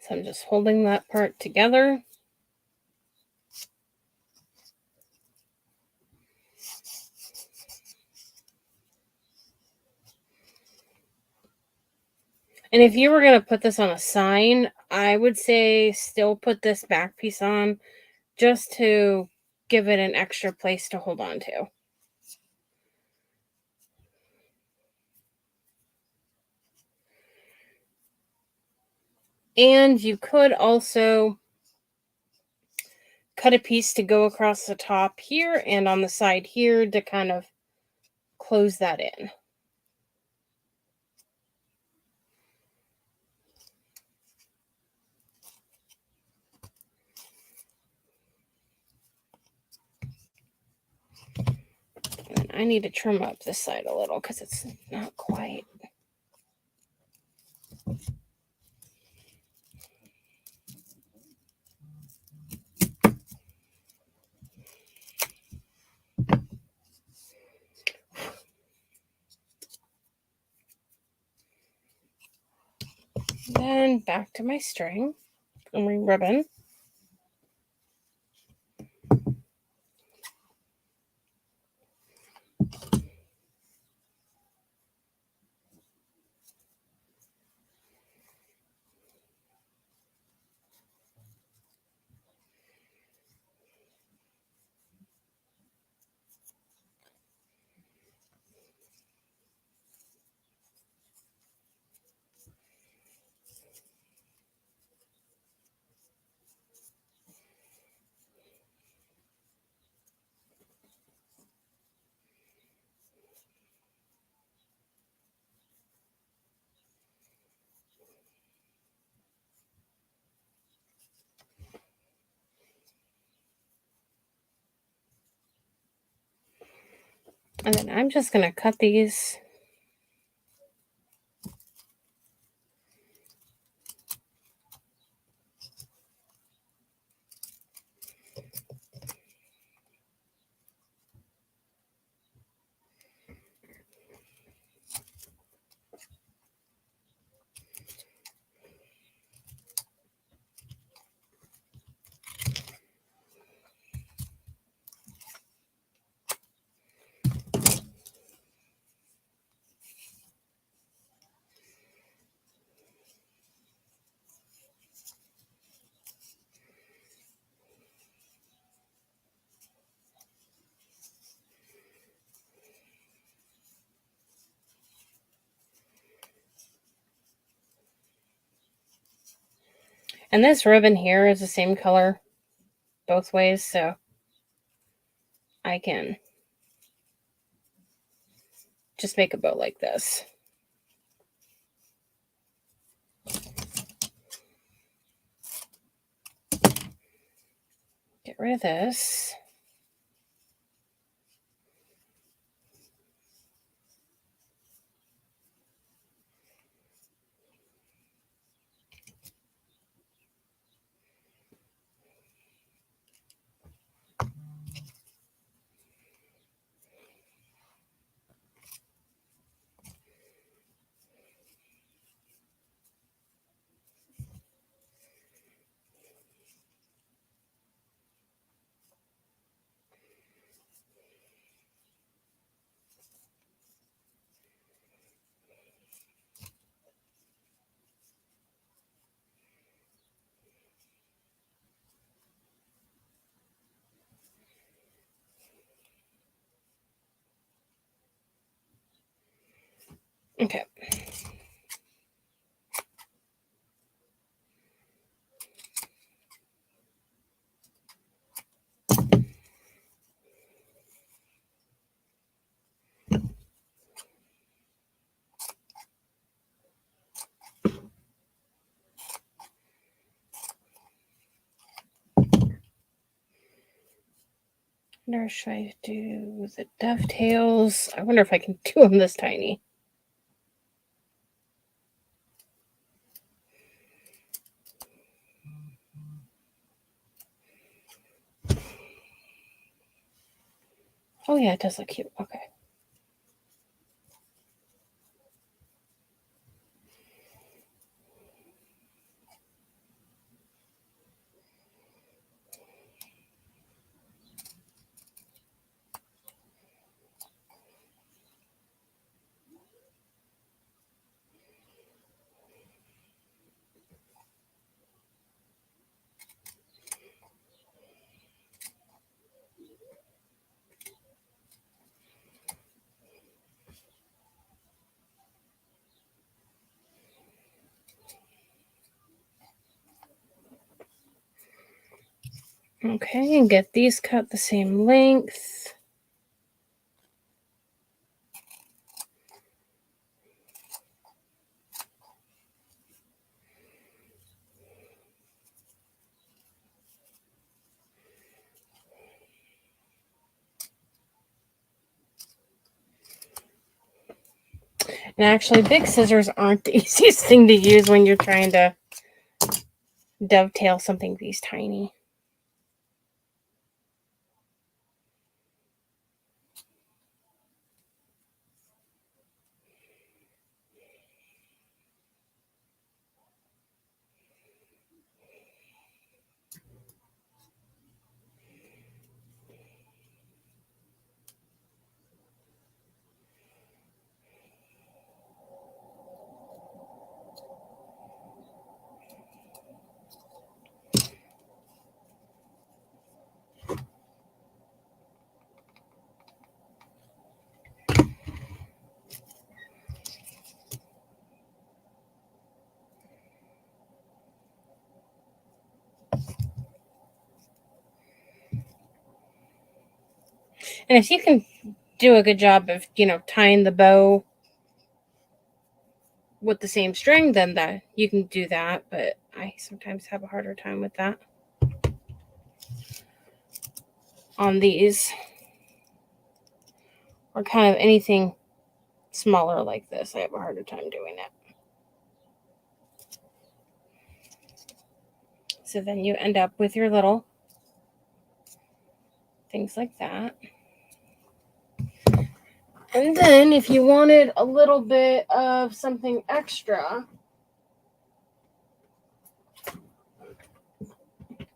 So I'm just holding that part together. And if you were going to put this on a sign, I would say still put this back piece on just to give it an extra place to hold on to. And you could also cut a piece to go across the top here and on the side here to kind of close that in. And I need to trim up this side a little because it's not quite. Then back to my string and my ribbon. And then I'm just going to cut these. And this ribbon here is the same color both ways, so I can just make a bow like this. Get rid of this. Okay. Wonder should I do the dovetails? I wonder if I can do them this tiny. Oh yeah, it does look cute. Okay. Okay, and get these cut the same length. And actually, big scissors aren't the easiest thing to use when you're trying to dovetail something these tiny. And if you can do a good job of, tying the bow with the same string, then that you can do that. But I sometimes have a harder time with that on these, or kind of anything smaller like this. I have a harder time doing it. So then you end up with your little things like that. And then if you wanted a little bit of something extra,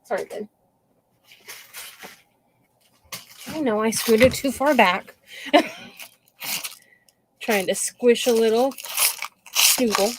sorry, good. I know I scooted too far back. Trying to squish a little noodle.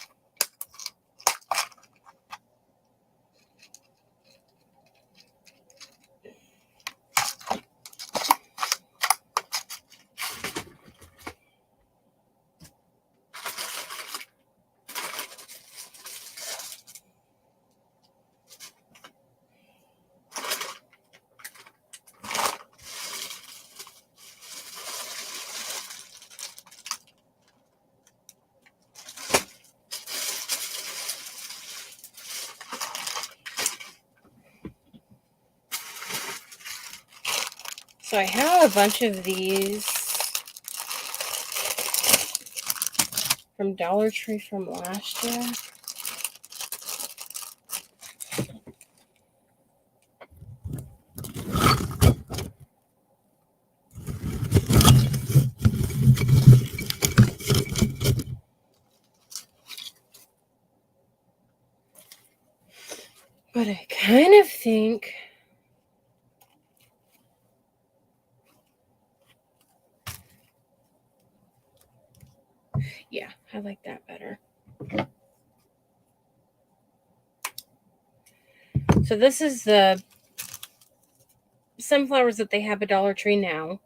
So I have a bunch of these from Dollar Tree from last year. But I kind of think yeah, I like that better. So this is the sunflowers that they have at Dollar Tree now.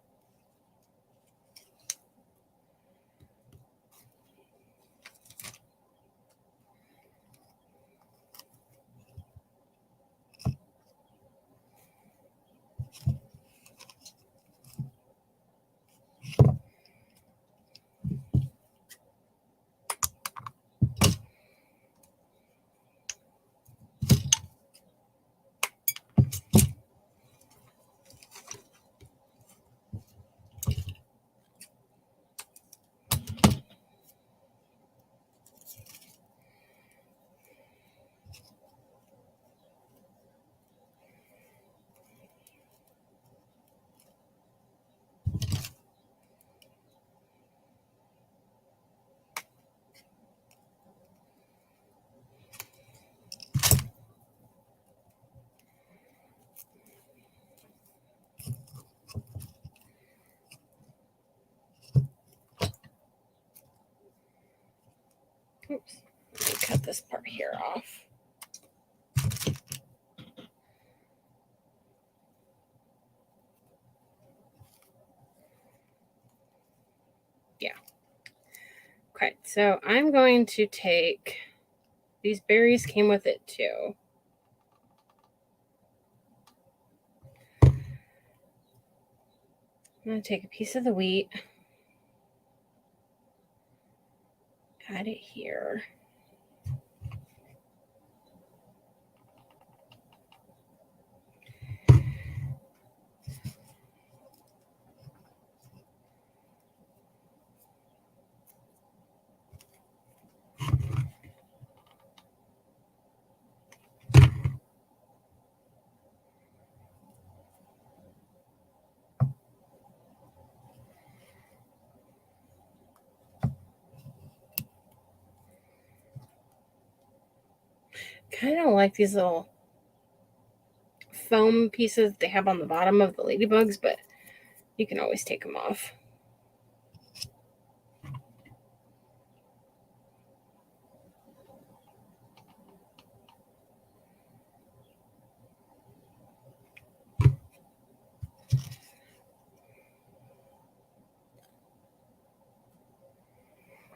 Oops, let me cut this part here off. Yeah. Okay, so I'm going to take, these berries came with it too. I'm going to take a piece of the wheat, add it here. Kind of like these little foam pieces they have on the bottom of the ladybugs, but you can always take them off.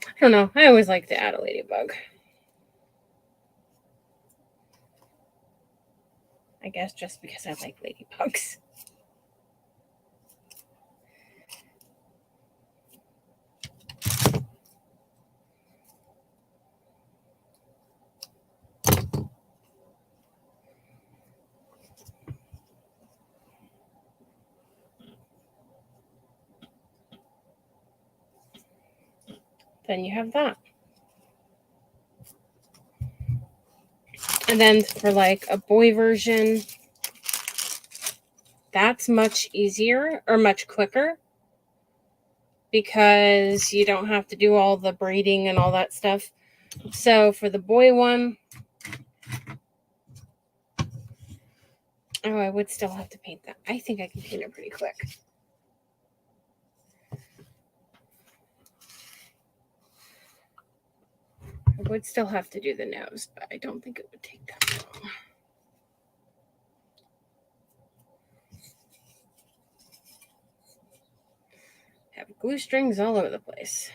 I don't know. I always like to add a ladybug. I guess just because I like ladybugs. Then you have that. And then for like a boy version, that's much easier or much quicker because you don't have to do all the braiding and all that stuff. So for the boy one, oh, I would still have to paint that. I think I can paint it pretty quick. I would still have to do the nose, but I don't think it would take that long. Have glue strings all over the place.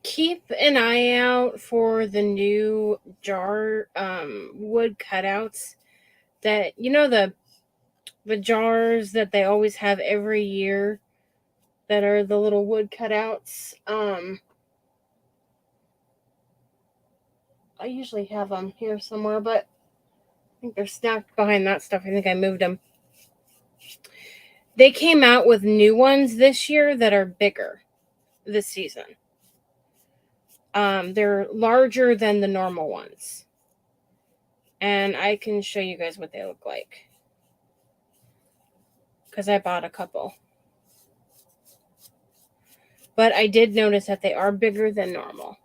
Keep an eye out for the new jar wood cutouts that the jars that they always have every year that are the little wood cutouts. I usually have them here somewhere, but I think they're stacked behind that stuff. I think I moved them. They came out with new ones this year that are bigger this season. They're larger than the normal ones. And I can show you guys what they look like. Because I bought a couple. But I did notice that they are bigger than normal.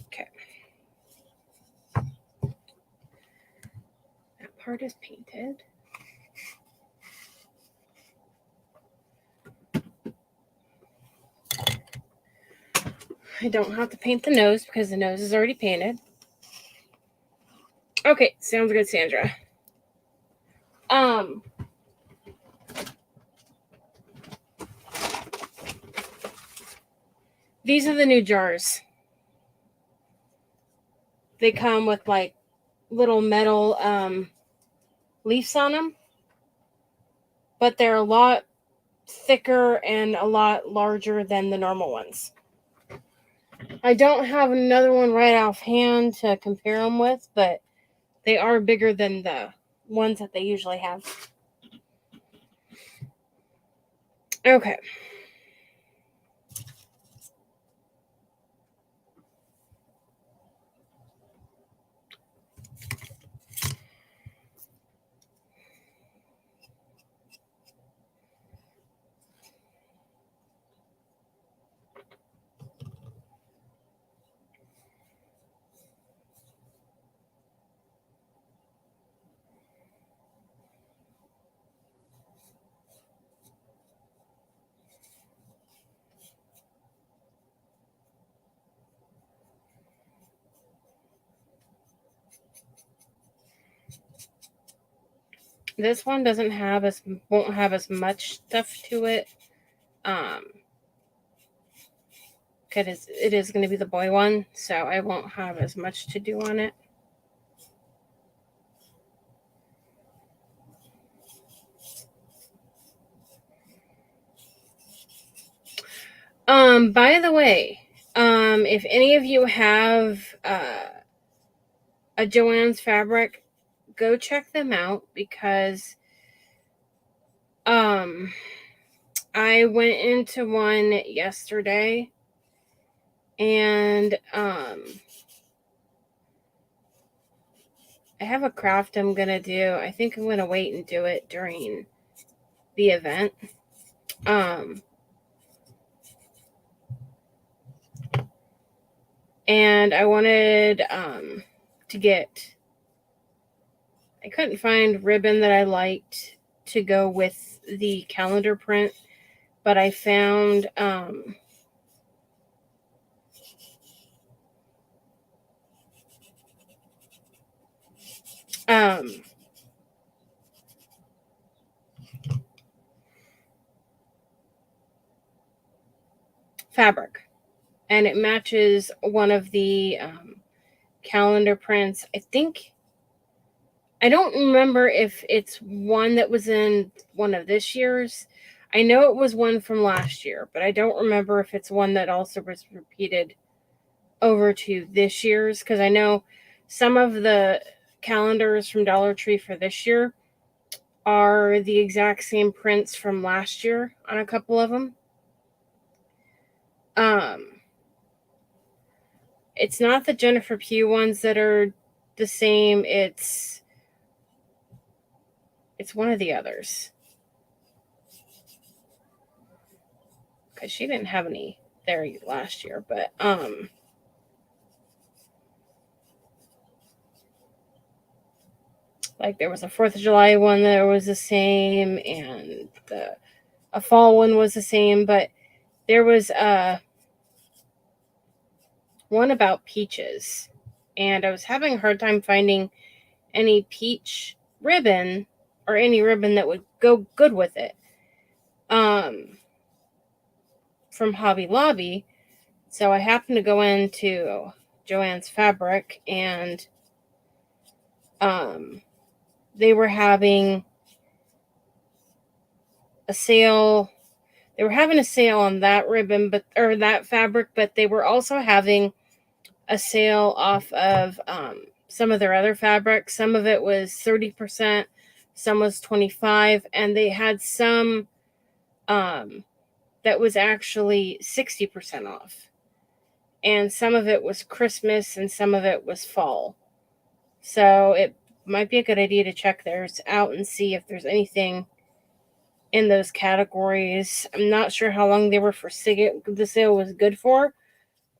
Okay. That part is painted. I don't have to paint the nose because the nose is already painted. Okay, sounds good, Sandra. These are the new jars. They come with like little metal leaves on them, but they're a lot thicker and a lot larger than the normal ones. I don't have another one right offhand to compare them with, but they are bigger than the ones that they usually have. Okay. This one won't have as much stuff to it. Because it is going to be the boy one, so I won't have as much to do on it. By the way, if any of you have a Joann's fabric, go check them out because I went into one yesterday and I have a craft I'm gonna do. I think I'm gonna wait and do it during the event. And I wanted to get, I couldn't find ribbon that I liked to go with the calendar print, but I found fabric, and it matches one of the calendar prints. I don't remember if it's one that was in one of this year's. I know it was one from last year, but I don't remember if it's one that also was repeated over to this year's, because I know some of the calendars from Dollar Tree for this year are the exact same prints from last year on a couple of them. It's not the Jennifer Pugh ones that are the same. It's one of the others. Because she didn't have any there last year, but like there was a 4th of July one that was the same, and a fall one was the same, but there was one about peaches and I was having a hard time finding any peach ribbon or any ribbon that would go good with it from Hobby Lobby. So I happened to go into Joann's Fabric, and they were having a sale. They were having a sale on that ribbon, or that fabric, but they were also having a sale off of some of their other fabrics. Some of it was 30%, some was 25%, and they had some that was actually 60% off. And some of it was Christmas and some of it was fall. So it might be a good idea to check theirs out and see if there's anything in those categories. I'm not sure how long they were for the sale was good for.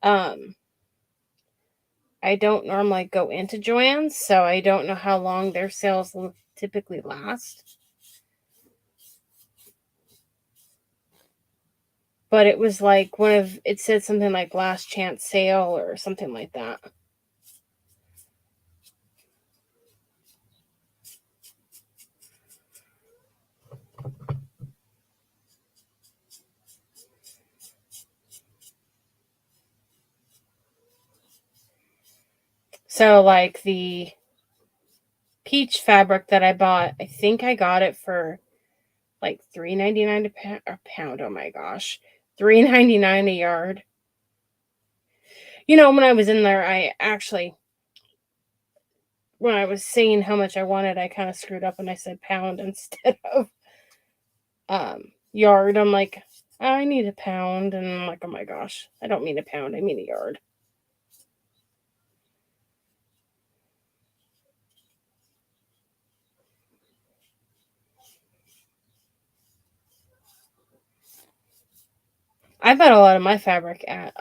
I don't normally go into Joann's, so I don't know how long their sales typically last. But it was like it said something like last chance sale or something like that. So like the peach fabric that I bought, I think I got it for like $3.99 a pound. Oh my gosh, $3.99 a yard. When I was in there, when I was saying how much I wanted, I kind of screwed up and I said pound instead of yard. I'm like, I need a pound, and I'm like, oh my gosh, I don't mean a pound, I mean a yard. I bought a lot of my fabric at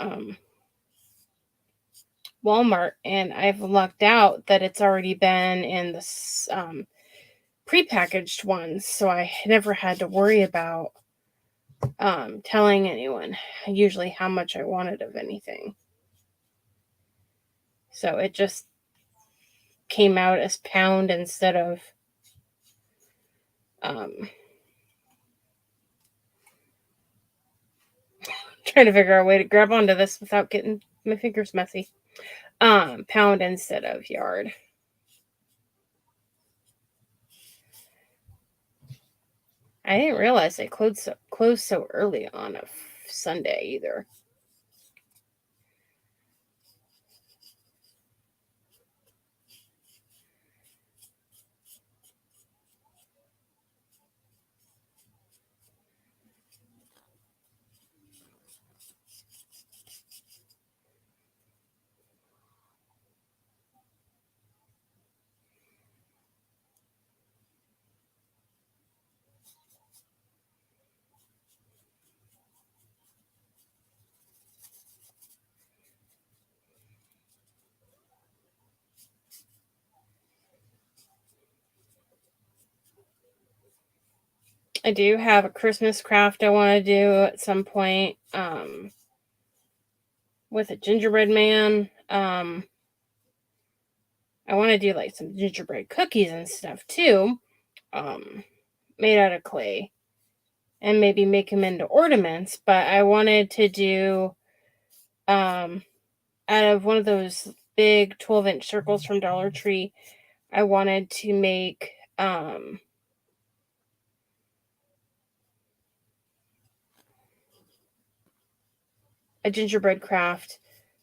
Walmart, and I've lucked out that it's already been in the prepackaged ones, so I never had to worry about telling anyone usually how much I wanted of anything. So it just came out as pound instead of trying to figure out a way to grab onto this without getting my fingers messy. Pound instead of yard. I didn't realize they closed so early on a Sunday either. I do have a Christmas craft I want to do at some point with a gingerbread man. I want to do like some gingerbread cookies and stuff too, made out of clay, and maybe make them into ornaments. But I wanted to do out of one of those big 12-inch circles from Dollar Tree. I wanted to make a gingerbread craft.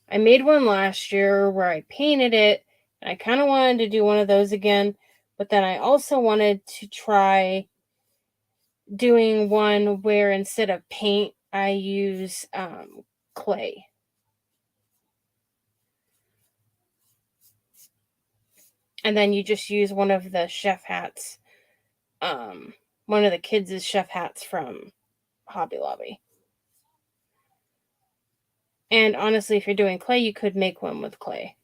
I made one last year where I painted it, and I kind of wanted to do one of those again, but then I also wanted to try doing one where instead of paint, I use clay. And then you just use one of the chef hats, one of the kids' chef hats from Hobby Lobby. And honestly, if you're doing clay, you could make one with clay.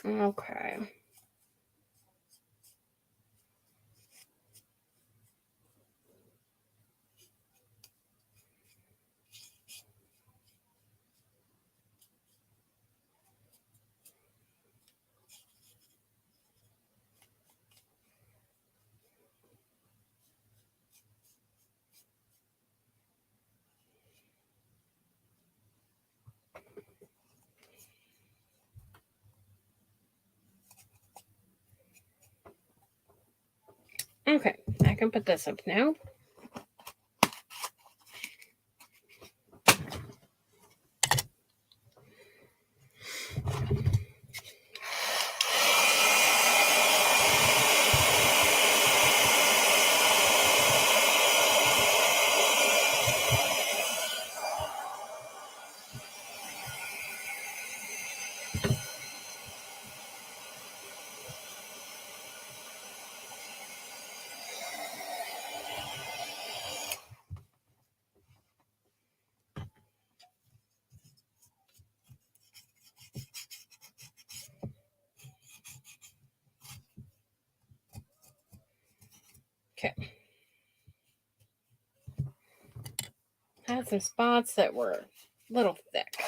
Okay. Okay, I can put this up now. Okay. Had some spots that were a little thick.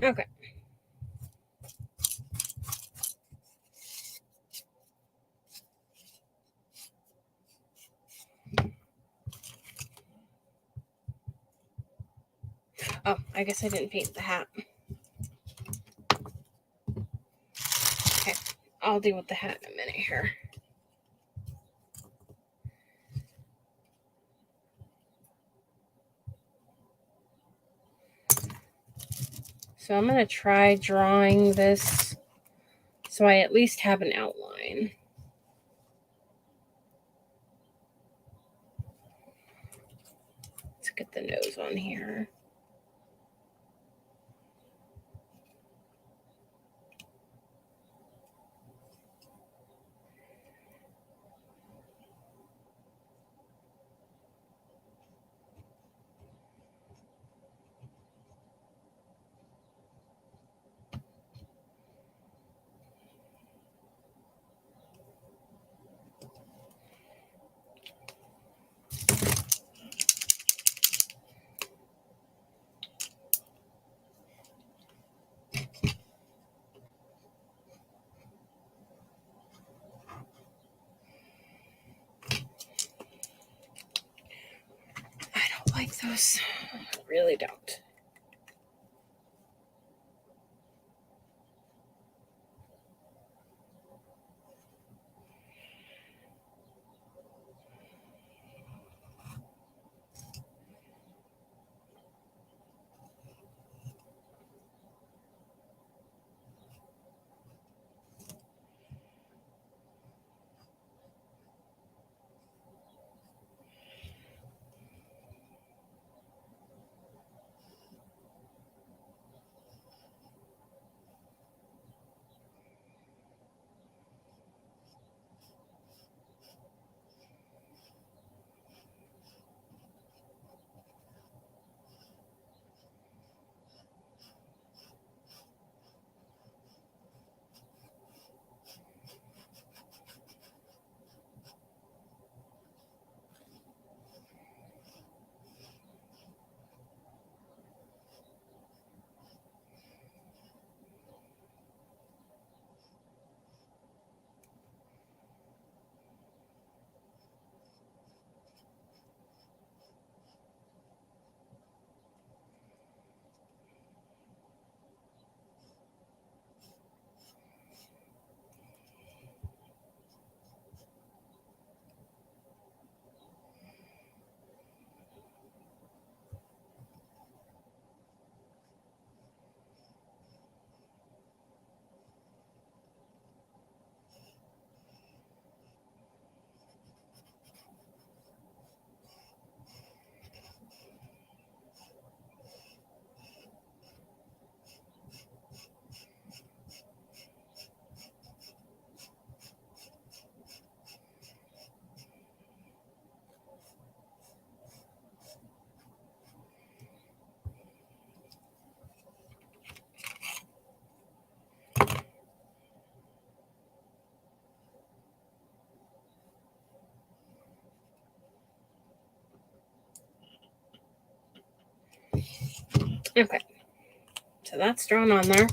Okay. Oh, I guess I didn't paint the hat. Okay, I'll deal with the hat in a minute here. So I'm going to try drawing this so I at least have an outline. Let's get the nose on here. I don't like those. I really don't. Okay, so that's drawn on there.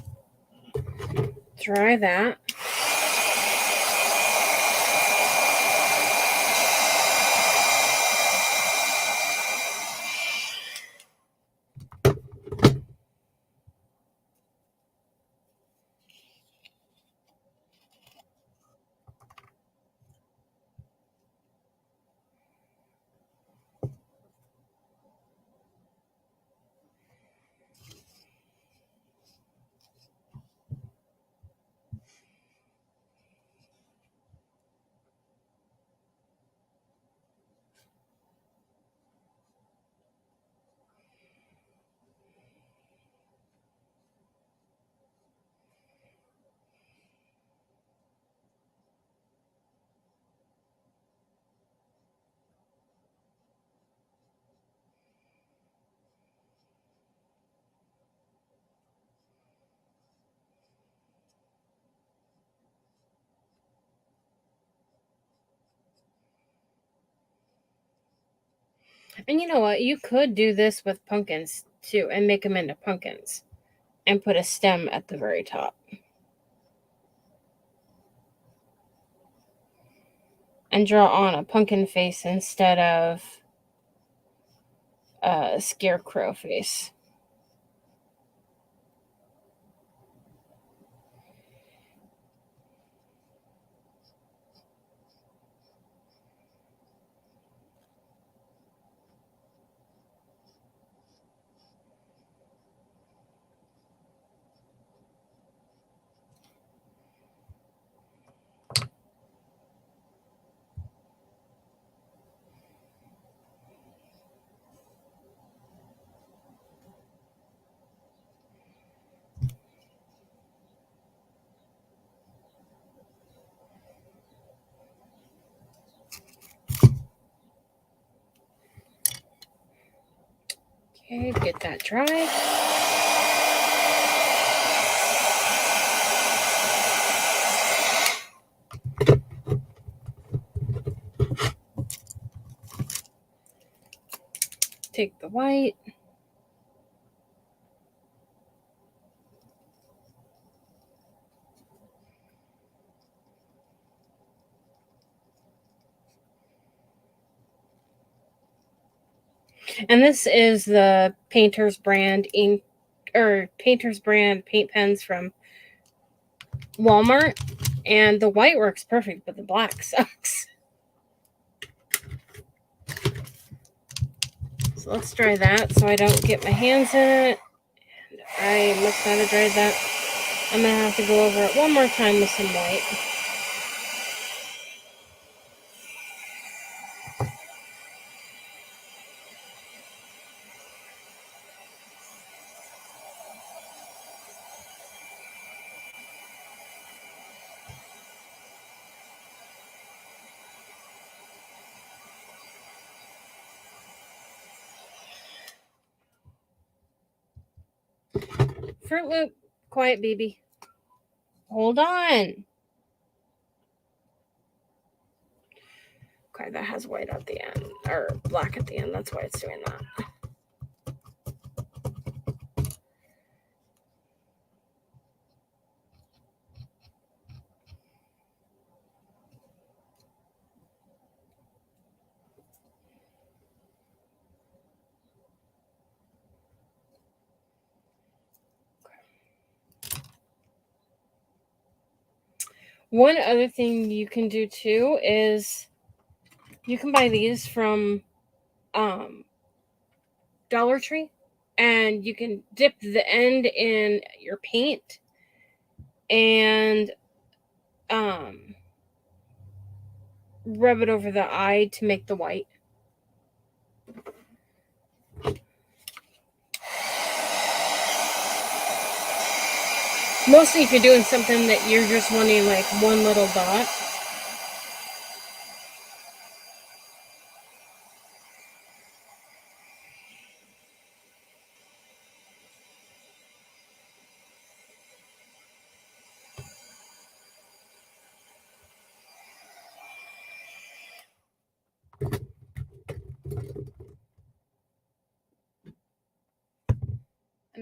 Dry that. And you know what? You could do this with pumpkins too and make them into pumpkins and put a stem at the very top. And draw on a pumpkin face instead of a scarecrow face. Okay, get that dry. Take the white. And this is the Painter's brand ink or Painter's brand paint pens from Walmart. And the white works perfect, but the black sucks. So let's dry that so I don't get my hands in it. And I must not have dried that. I'm going to have to go over it one more time with some white. Fruit Loop, quiet, baby. Hold on. Okay, that has white at the end, or black at the end. That's why it's doing that. One other thing you can do too is you can buy these from Dollar Tree, and you can dip the end in your paint and rub it over the eye to make the white. Mostly if you're doing something that you're just wanting like one little dot.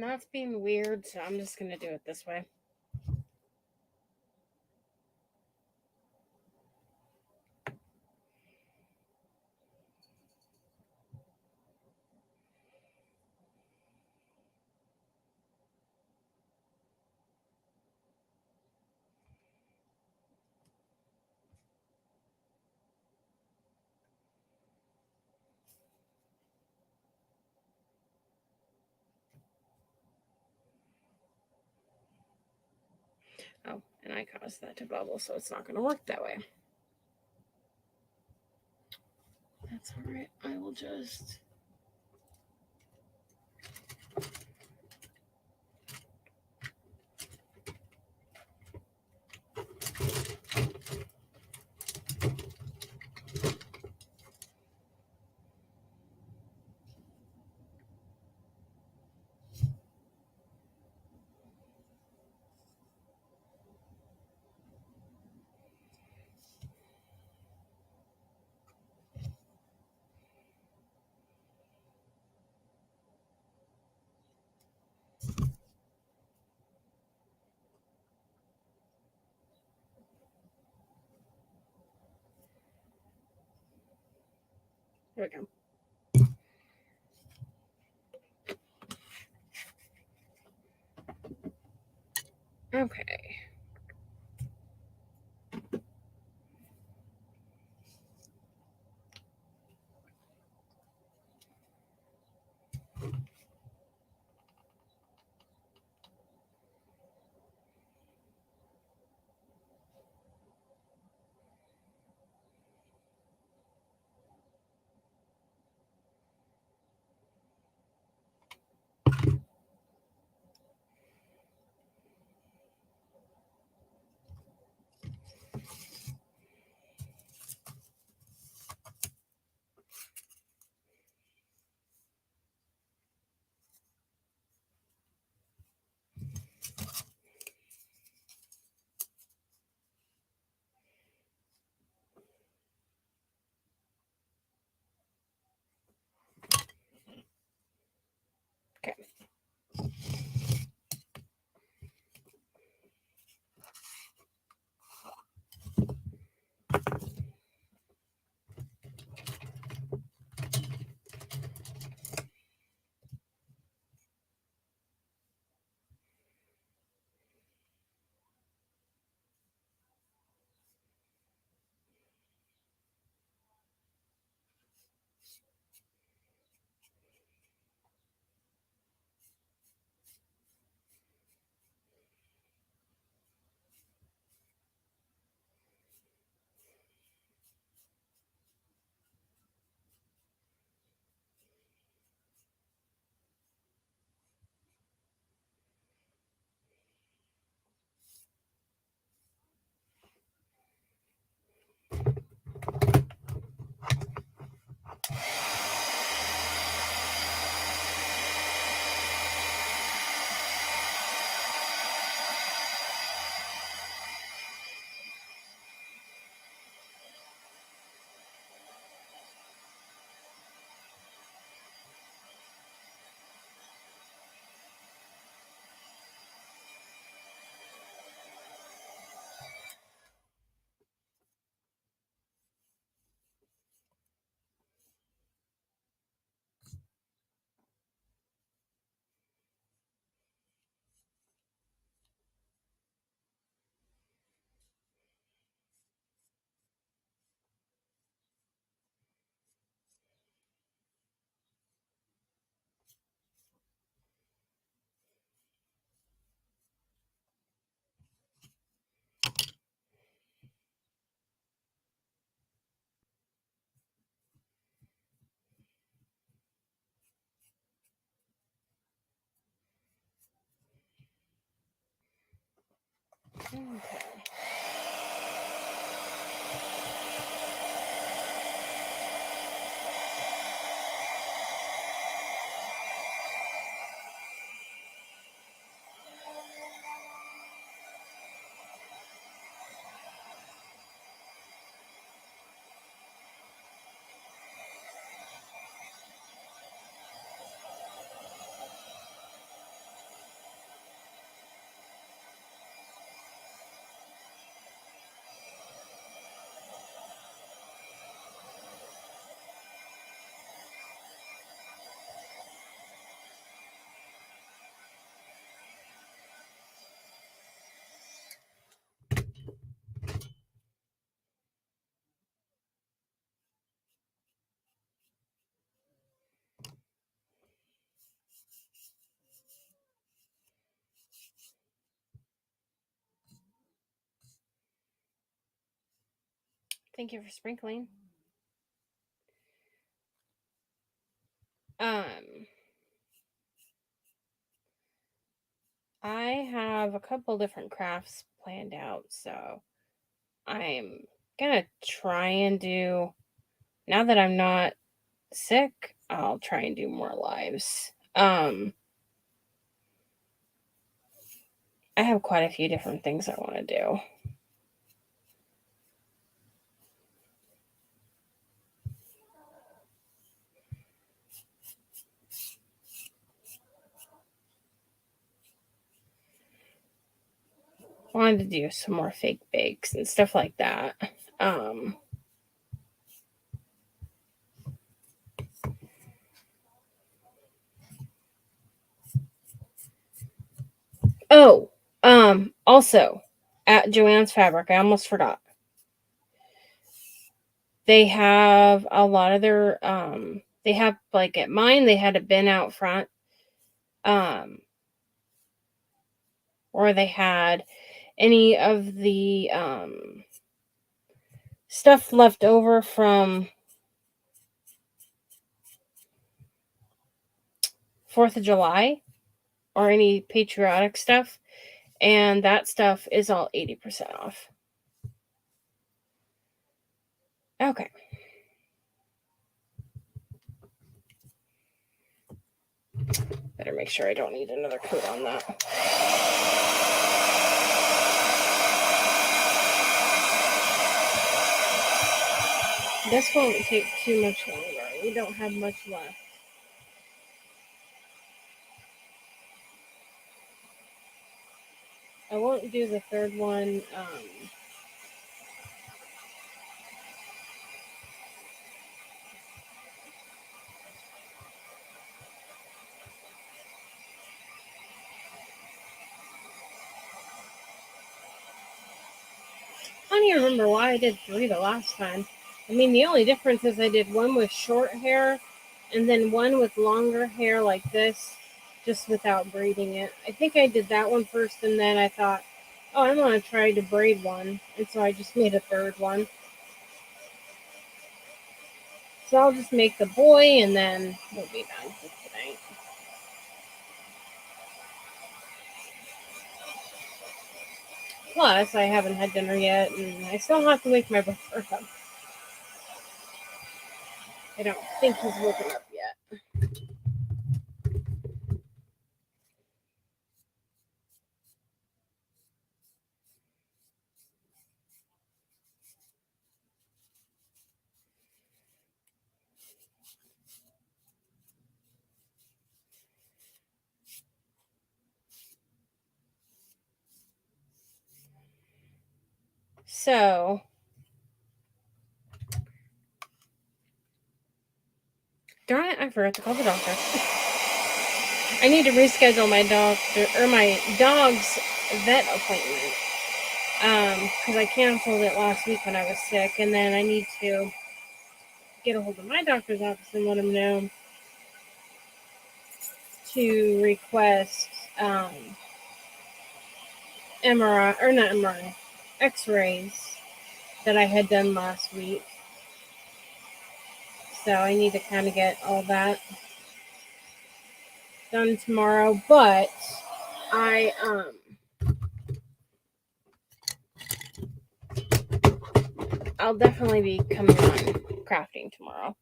And that's being weird, so I'm just going to do it this way. Oh, and I caused that to bubble, so it's not going to work that way. That's all right. I will just... There we go. Okay. Okay. Okay. Thank you for sprinkling. I have a couple different crafts planned out, so I'm gonna try and do, now that I'm not sick, I'll try and do more lives. I have quite a few different things I want to do. I wanted to do some more fake bakes and stuff like that. Oh, also at Joanne's Fabric, I almost forgot. They have a lot of their they have, like at mine they had a bin out front. Or they had any of the stuff left over from 4th of July or any patriotic stuff, and that stuff is all 80% off. Okay. Better make sure I don't need another coat on that. This won't take too much longer. We don't have much left. I won't do the third one. I don't even remember why I did 3 the last time. I mean, the only difference is I did one with short hair and then one with longer hair like this, just without braiding it. I think I did that one first, and then I thought, oh, I'm going to try to braid one. And so I just made a third one. So I'll just make the boy, and then we'll be done for tonight. Plus, I haven't had dinner yet, and I still have to wake my brother up. I don't think he's woken up yet. So, darn it, I forgot to call the doctor. I need to reschedule my doctor or my dog's vet appointment. Because I canceled it last week when I was sick, and then I need to get a hold of my doctor's office and let him know to request MRI, or not MRI, X-rays that I had done last week. So I need to kind of get all that done tomorrow, but I'll definitely be coming on crafting tomorrow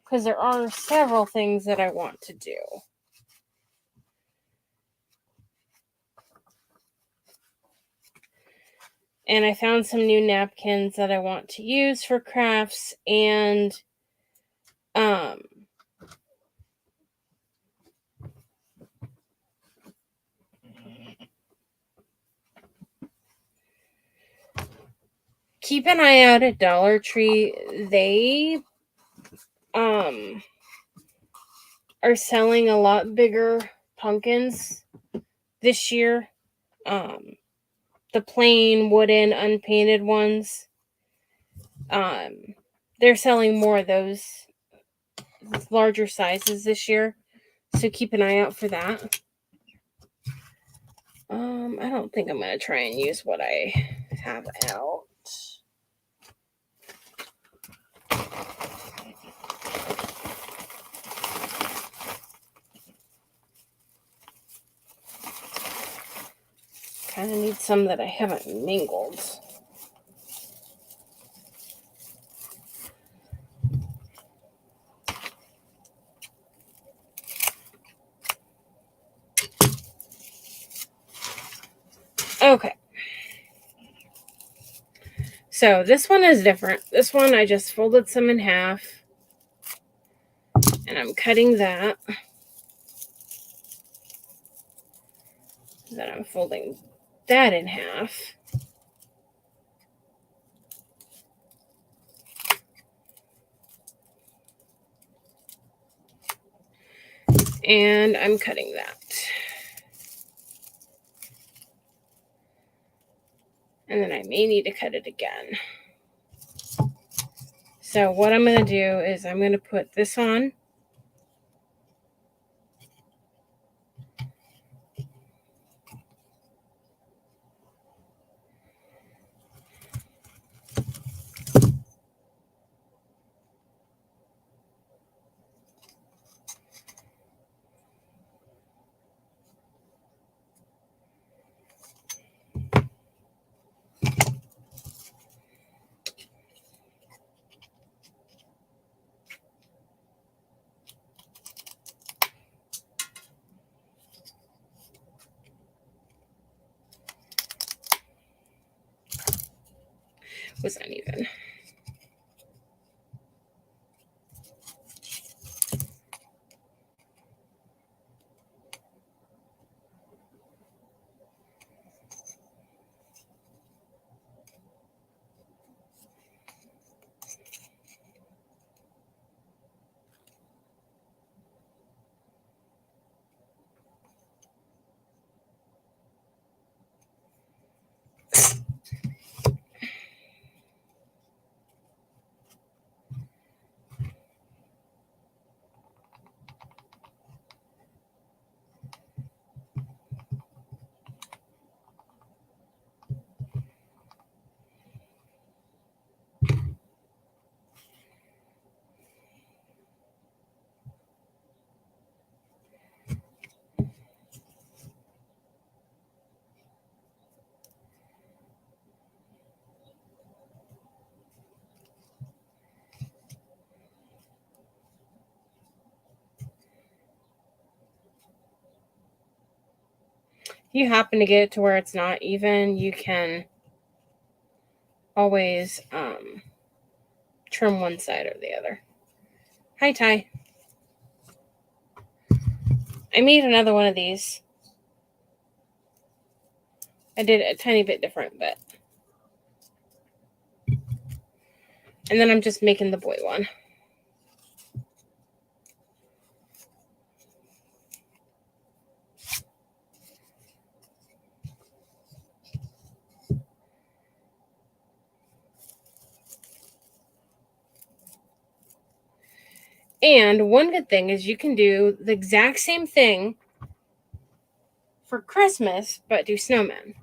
because there are several things that I want to do. And I found some new napkins that I want to use for crafts, and keep an eye out at Dollar Tree. They are selling a lot bigger pumpkins this year. The plain wooden unpainted ones. They're selling more of those larger sizes this year. So keep an eye out for that. I don't think I'm gonna try and use what I have out. Kind of need some that I haven't mingled. Okay. So this one is different. This one I just folded some in half. And I'm cutting that. Then I'm folding that in half. And I'm cutting that. And then I may need to cut it again. So what I'm going to do is I'm going to put this on. Was uneven. If you happen to get it to where it's not even, you can always trim one side or the other. Hi, Ty. I made another one of these. I did it a tiny bit different, but. And then I'm just making the boy one. And one good thing is you can do the exact same thing for Christmas, but do snowmen.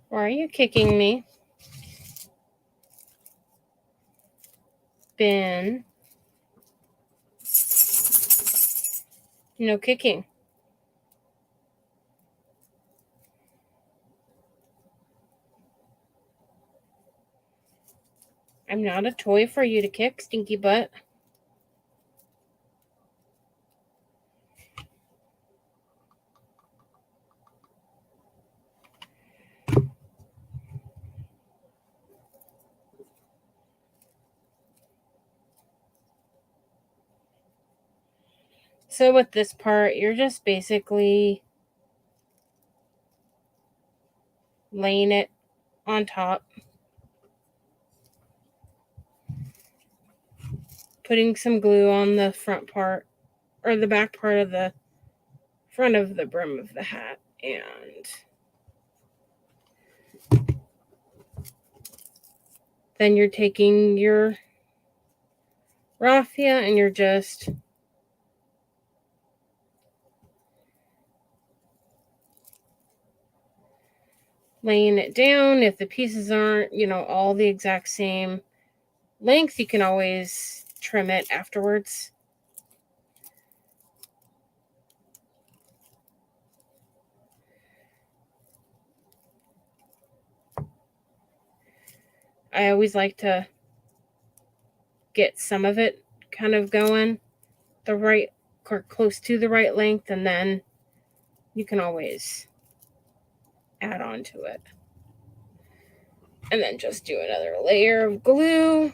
Why are you kicking me? Ben. No kicking. I'm not a toy for you to kick, stinky butt. So with this part, you're just basically laying it on top, putting some glue on the front part or the back part of the front of the brim of the hat, and then you're taking your raffia and you're just laying it down. If the pieces aren't, all the exact same length, you can always trim it afterwards. I always like to get some of it kind of going the right or close to the right length, and then you can always add on to it. And then just do another layer of glue.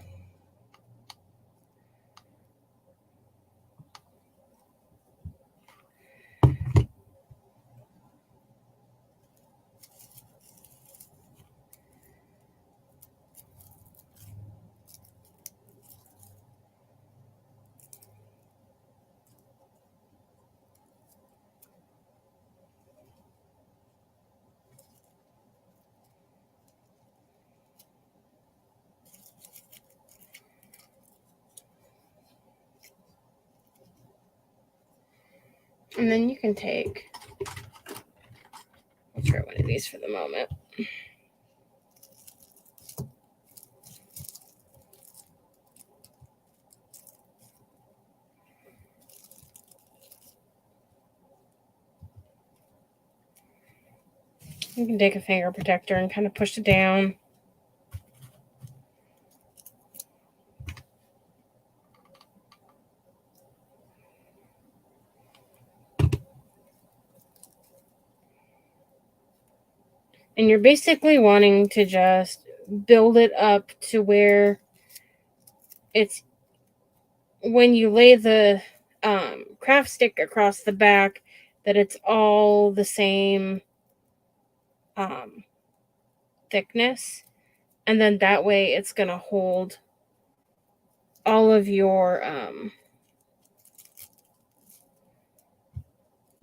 And then you can take, I'll try one of these for the moment. You can take a finger protector and kind of push it down. And you're basically wanting to just build it up to where it's, when you lay the craft stick across the back, that it's all the same thickness. And then that way it's going to hold all of your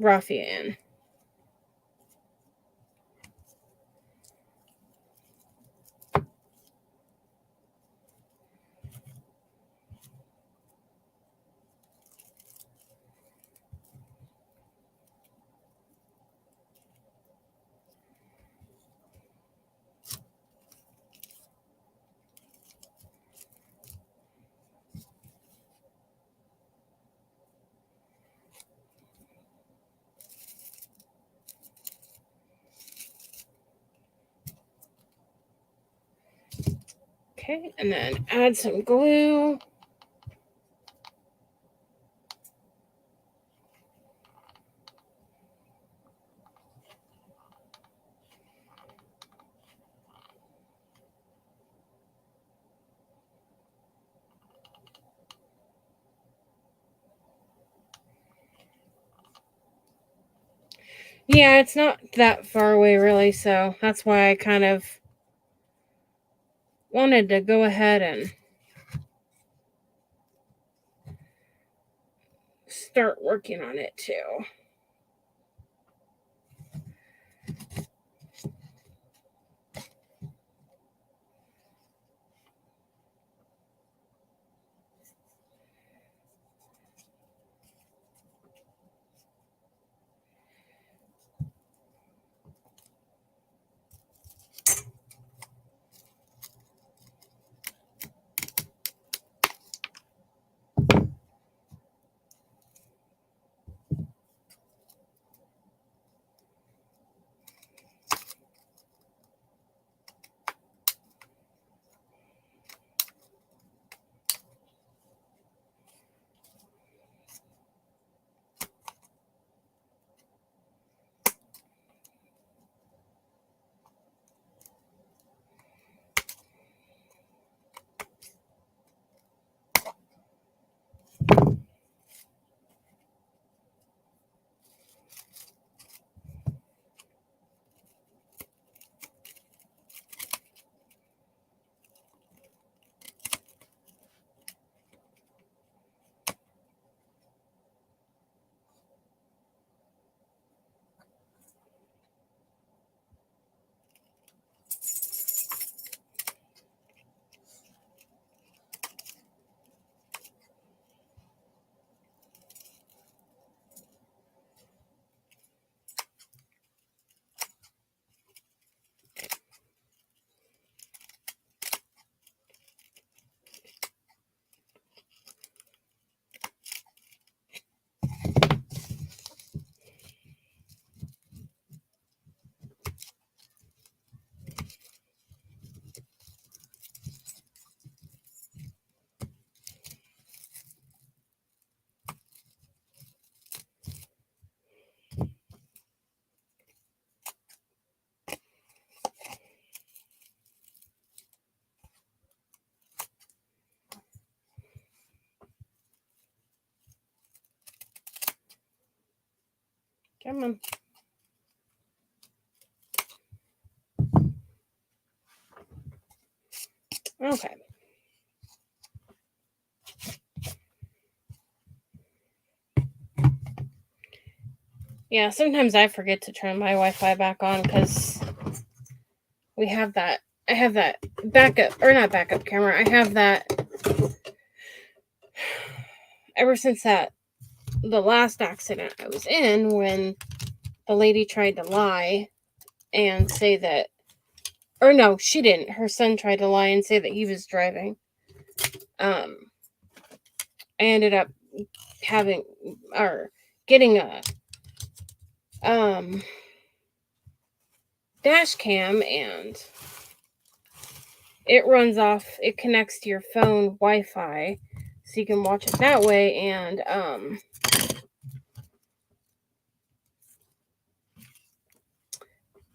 raffia in. Okay, and then add some glue. Yeah, it's not that far away really, so that's why I kind of wanted to go ahead and start working on it too. Come on. Okay. Yeah, sometimes I forget to turn my Wi-Fi back on because we have that. I have that backup, or not backup camera. I have that ever since the last accident I was in, when the lady tried to lie and say that, or no, she didn't. Her son tried to lie and say that he was driving. I ended up having, or getting a dash cam, and it runs off, it connects to your phone Wi-Fi, so you can watch it that way. And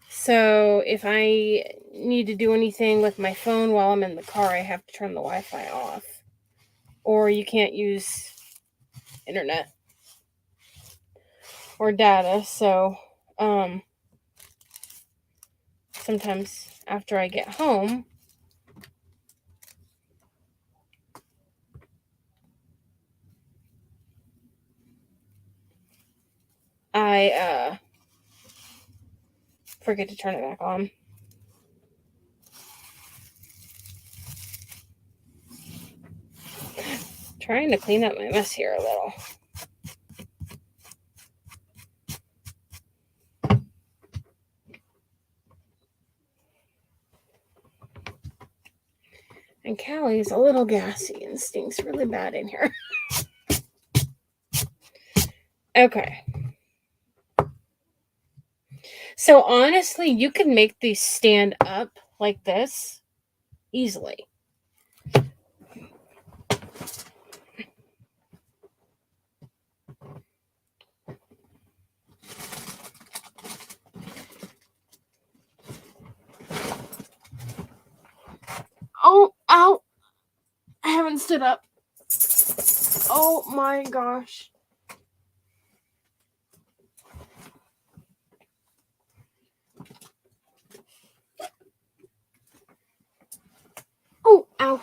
so if I need to do anything with my phone while I'm in the car, I have to turn the Wi-Fi off, or you can't use internet or data. So sometimes after I get home, I forget to turn it back on. Trying to clean up my mess here a little. And Callie's a little gassy and stinks really bad in here. Okay. So honestly, you can make these stand up like this easily. Oh, ow. I haven't stood up. Oh my gosh. Oh, ow.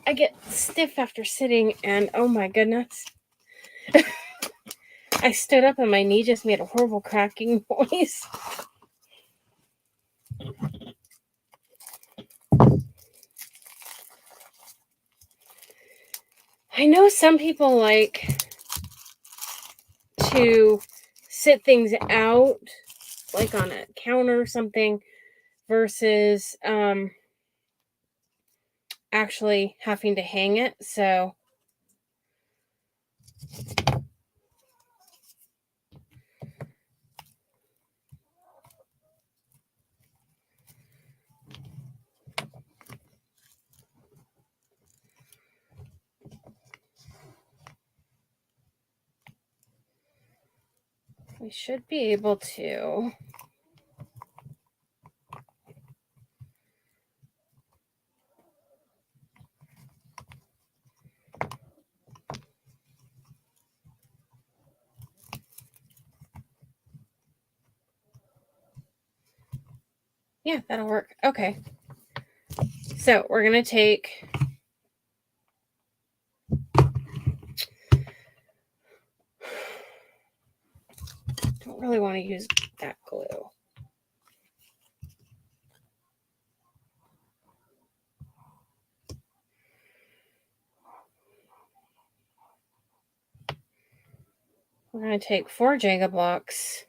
I get stiff after sitting, and oh my goodness. I stood up and my knee just made a horrible cracking noise. I know some people like to sit things out, like on a counter or something, versus actually having to hang it. So we should be able to. Yeah, that'll work. Okay. So we're going to take don't really want to use that glue. We're going to take 4 Jenga blocks.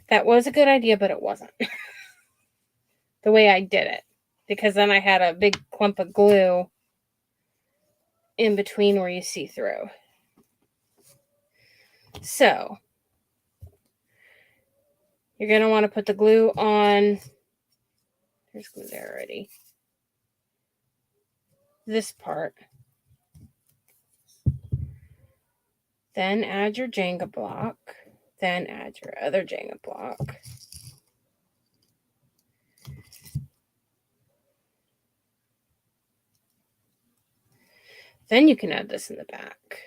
That was a good idea, but it wasn't. The way I did it. because then I had a big clump of glue in between where you see through. So you're going to want to put the glue on. There's glue there already. This part. Then add your Jenga block. Then add your other Jenga block. Then you can add this in the back.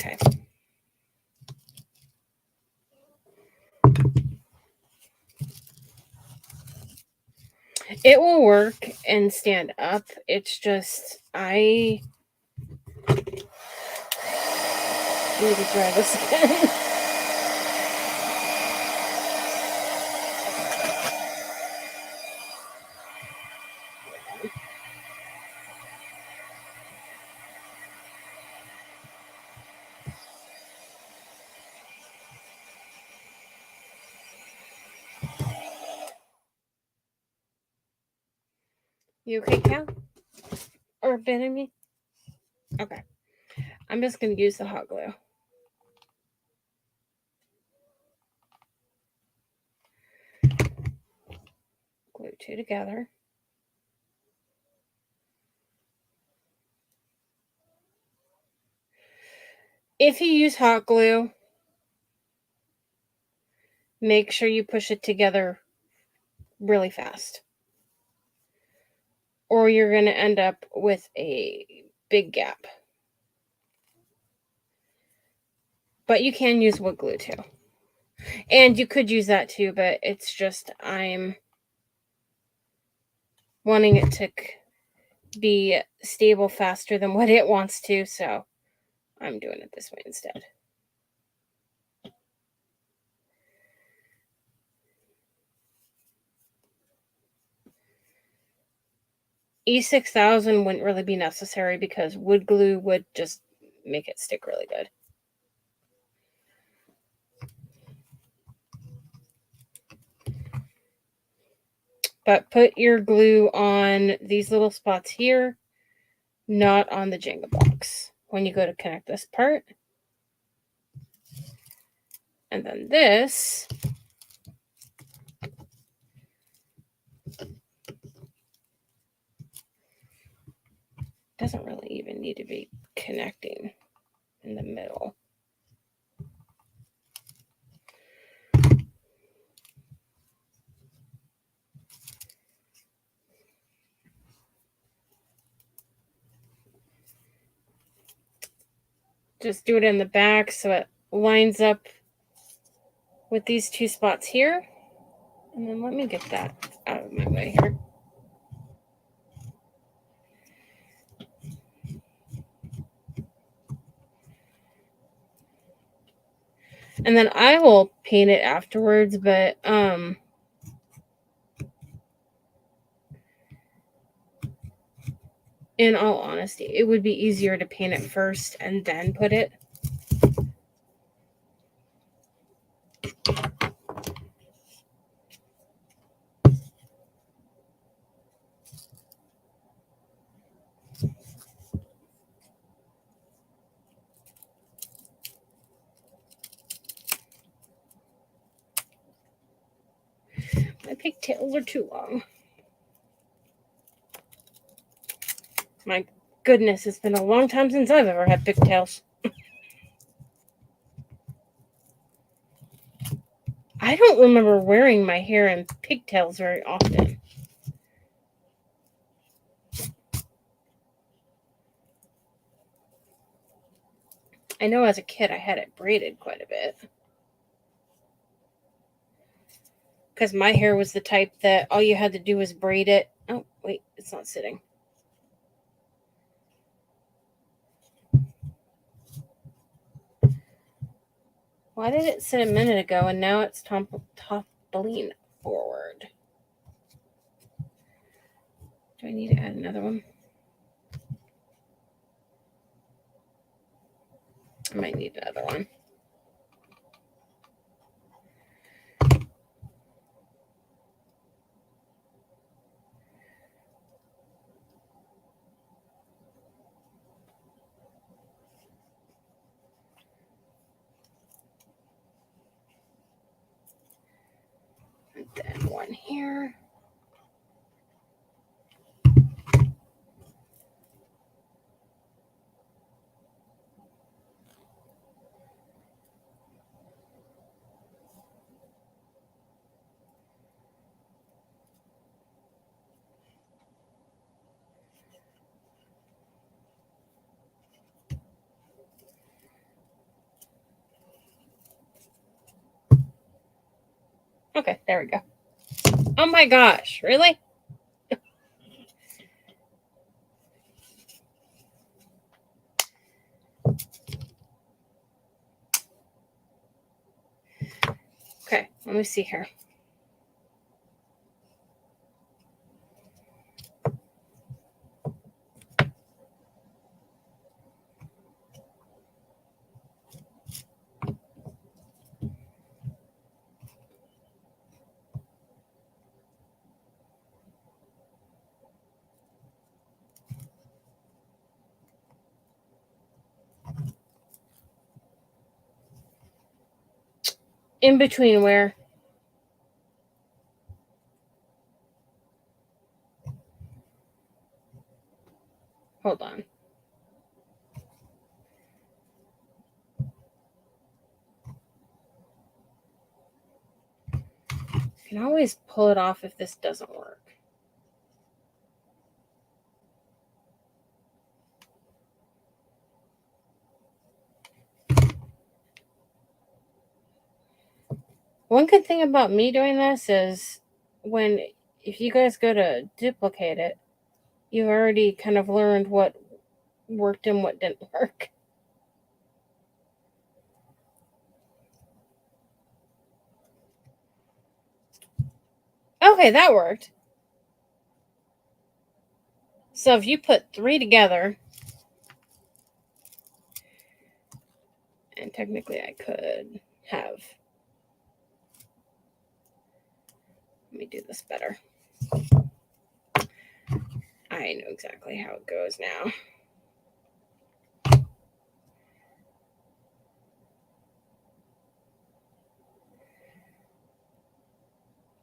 Okay. It will work and stand up. It's just, I need to try this again. You okay, Cal? Or bending me? Okay. I'm just going to use the hot glue. Glue two together. If you use hot glue, make sure you push it together really fast, or you're going to end up with a big gap. But you can use wood glue too. And you could use that too, but it's just I'm wanting it to be stable faster than what it wants to, so I'm doing it this way instead. E6000 wouldn't really be necessary because wood glue would just make it stick really good. But put your glue on these little spots here, not on the Jenga blocks when you go to connect this part. And then this doesn't really even need to be connecting in the middle. Just do it in the back so it lines up with these two spots here. And then let me get that out of my way here. And then I will paint it afterwards, but in all honesty, it would be easier to paint it first and then put it. My pigtails are too long. My goodness, it's been a long time since I've ever had pigtails. I don't remember wearing my hair in pigtails very often. I know as a kid I had it braided quite a bit. Because my hair was the type that all you had to do was braid it. Oh, wait, it's not sitting. Why did it sit a minute ago and now it's toppling forward? Do I need to add another one? I might need another one. And then one here. Okay, there we go. Oh my gosh, really? Okay, let me see here. In between where? Hold on. I can always pull it off if this doesn't work. One good thing about me doing this is if you guys go to duplicate it, you've already kind of learned what worked and what didn't work. Okay, that worked. So if you put 3 together, and technically I could have, let me do this better. I know exactly how it goes now.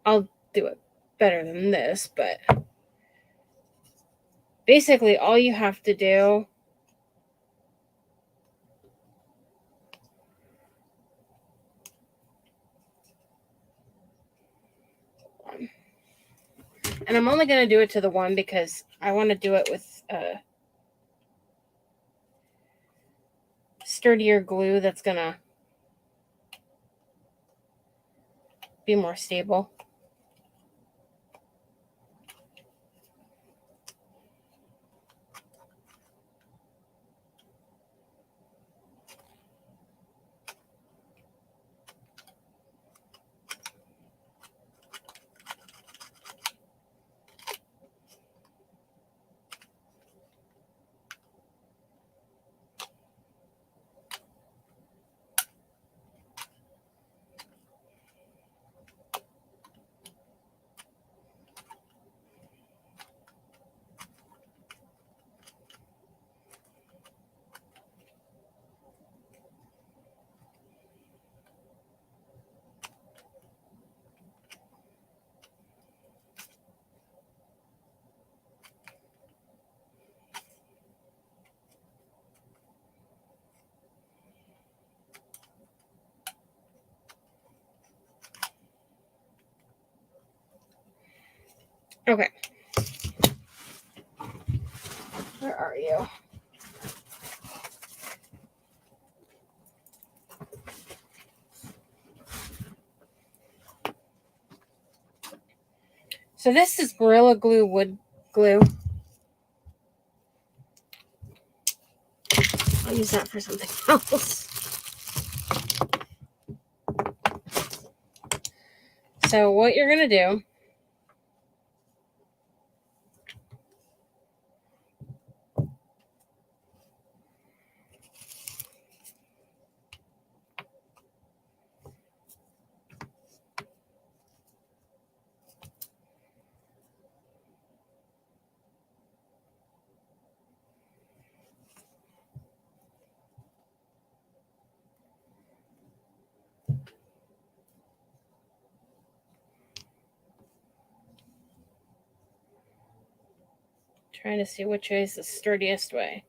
I'll do it better than this, but basically all you have to do and I'm only going to do it to the one because I want to do it with sturdier glue that's going to be more stable. So this is Gorilla Glue wood glue. I'll use that for something else. So what you're going to do trying to see which way is the sturdiest way.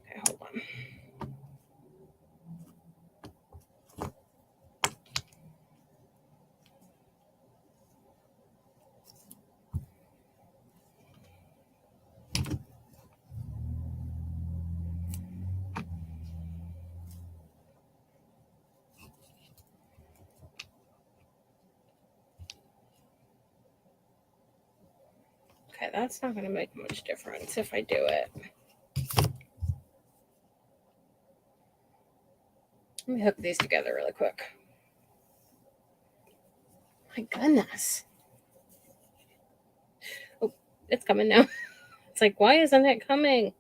Okay, hold on. Okay, that's not going to make much difference if I do it. Let me hook these together really quick. My goodness. Oh, it's coming now. It's like, why isn't it coming?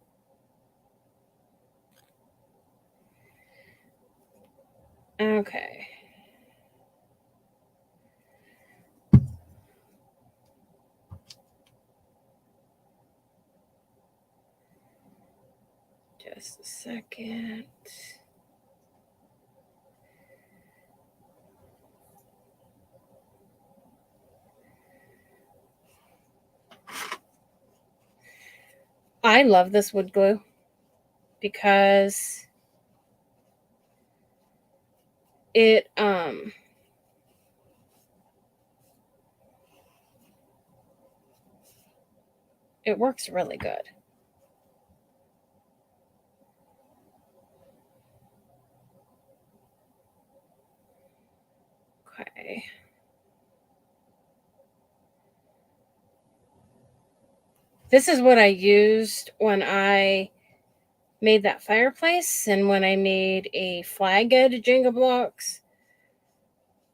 Okay. Just a second. I love this wood glue because it it works really good. Okay. This is what I used when I made that fireplace and when I made a flag out of Jenga blocks.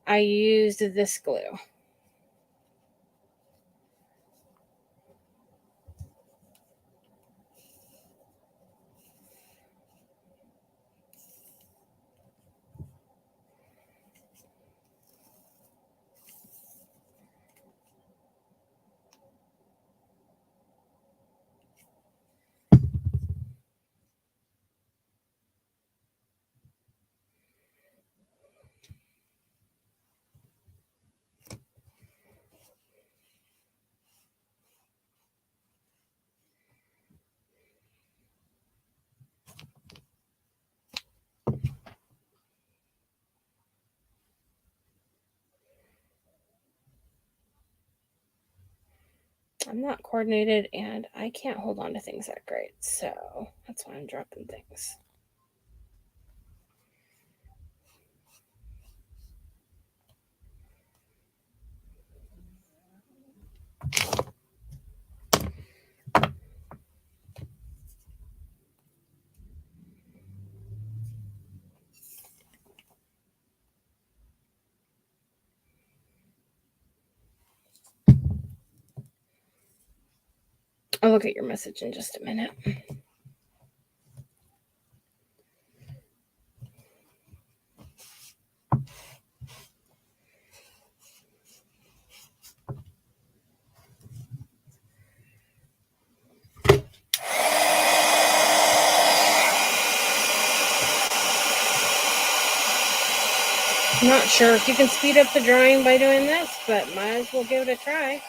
I used this glue. I'm not coordinated and I can't hold on to things that great, so that's why I'm dropping things. I'll look at your message in just a minute. I'm not sure if you can speed up the drying by doing this, but might as well give it a try.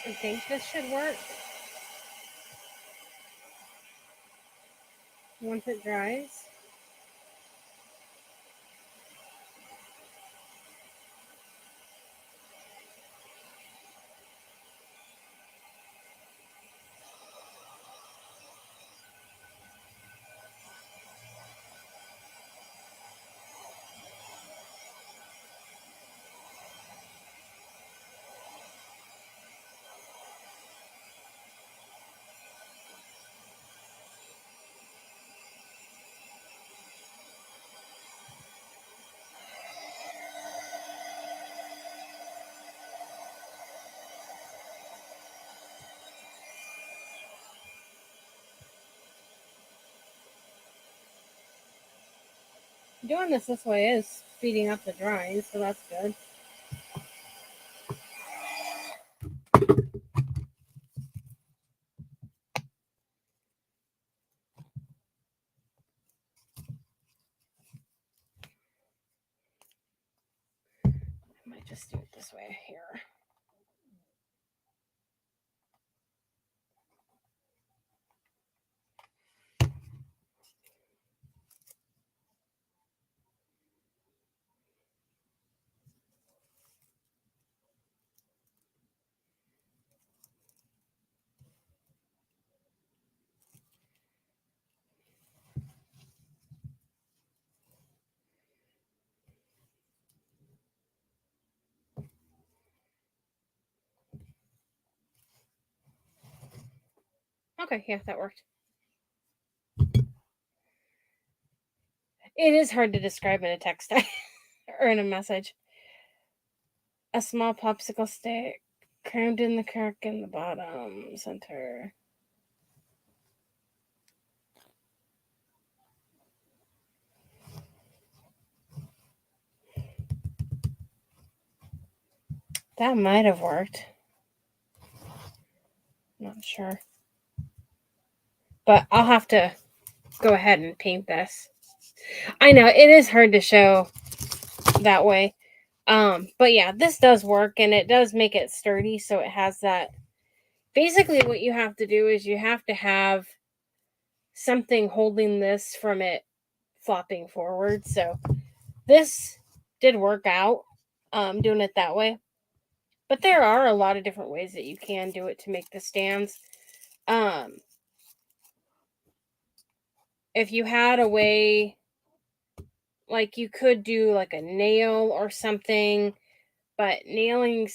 I think this should work. Once it dries. Doing this way is speeding up the drying, so that's good. I might just do it this way here. Okay, yeah, that worked. It is hard to describe in a text or in a message. A small popsicle stick crammed in the crack in the bottom center. That might have worked. Not sure. But I'll have to go ahead and paint this. I know it is hard to show that way. But yeah, this does work and it does make it sturdy, so it has that. Basically what you have to do is you have to have something holding this from it flopping forward. So this did work out, doing it that way. But there are a lot of different ways that you can do it to make the stands. If you had a way, like you could do like a nail or something, but nailing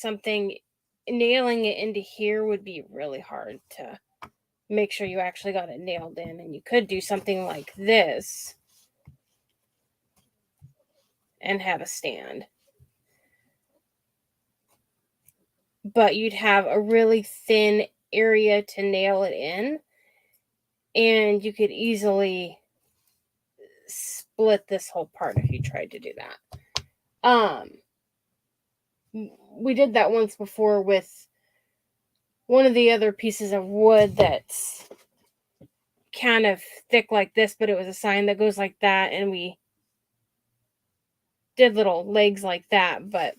it into here would be really hard to make sure you actually got it nailed in. And you could do something like this and have a stand. But you'd have a really thin area to nail it in, and you could easily split this whole part if you tried to do that. We did that once before with one of the other pieces of wood that's kind of thick like this, but it was a sign that goes like that, and we did little legs like that. But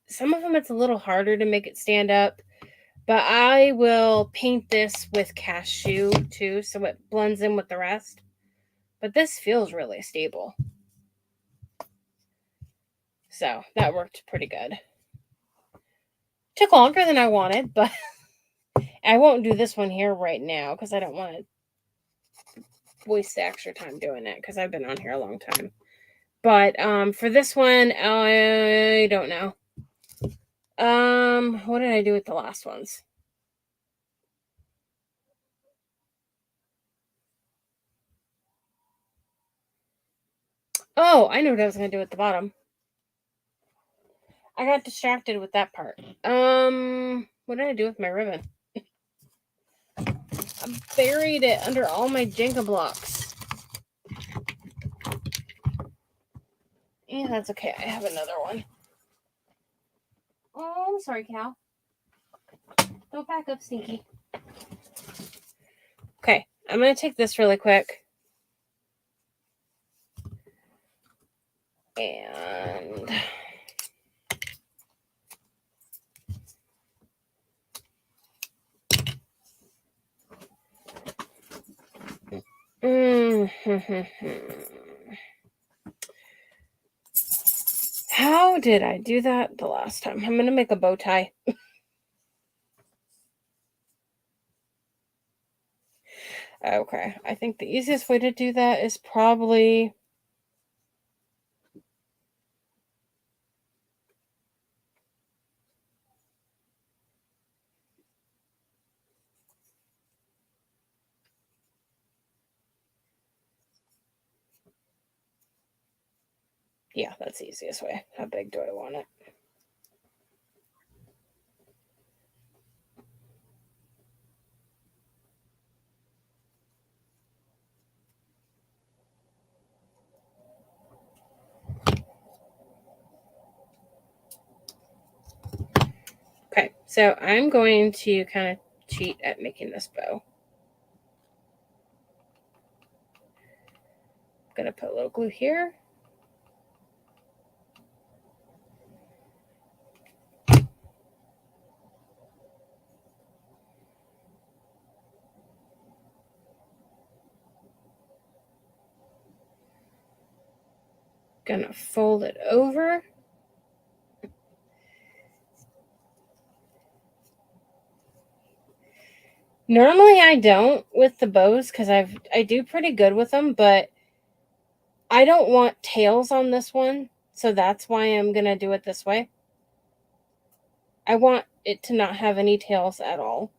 some of them it's a little harder to make it stand up. But I will paint this with cashew too, so it blends in with the rest. But this feels really stable. So that worked pretty good. Took longer than I wanted, but I won't do this one here right now because I don't want to waste the extra time doing it because I've been on here a long time. But for this one, I don't know. What did I do with the last ones? Oh, I know what I was going to do at the bottom. I got distracted with that part. What did I do with my ribbon? I buried it under all my Jenga blocks. Yeah, that's okay. I have another one. Oh, I'm sorry, Cal. Don't back up, Stinky. Okay, I'm going to take this really quick. And How did I do that the last time? I'm going to make a bow tie. Okay, I think the easiest way to do that is probably... Yeah, that's the easiest way. How big do I want it? Okay, so I'm going to kind of cheat at making this bow. I'm going to put a little glue here. Gonna fold it over. Normally I don't with the bows because I do pretty good with them, but I don't want tails on this one, so that's why I'm gonna do it this way. I want it to not have any tails at all.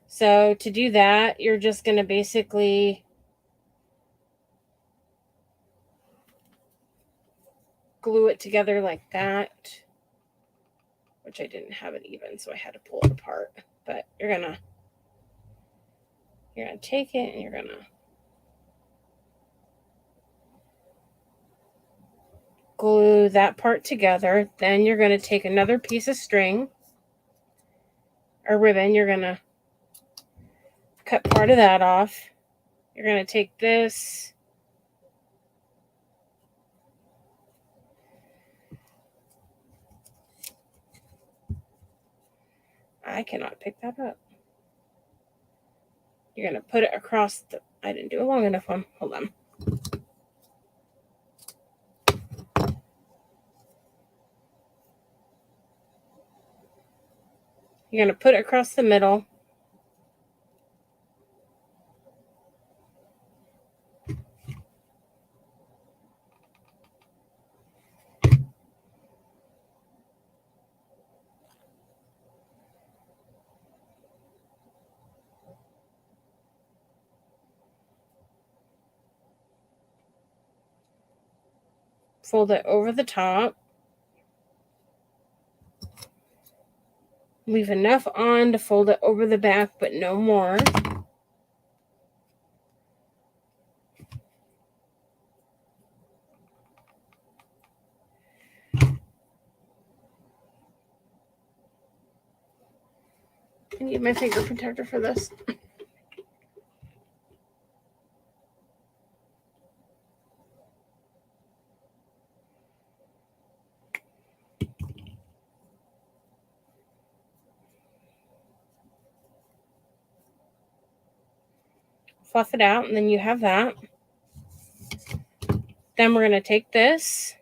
So to do that, you're just gonna basically glue it together like that, which I didn't have it even, so I had to pull it apart. But you're gonna take it and you're gonna glue that part together. Then you're gonna take another piece of string or ribbon. You're gonna cut part of that off. You're gonna take this, I cannot pick that up. You're going to put it across the... I didn't do a long enough one. Hold on. You're going to put it across the middle. Fold it over the top. Leave enough on to fold it over the back, but no more. I need my finger protector for this. Fluff it out, and then you have that. Then we're going to take this.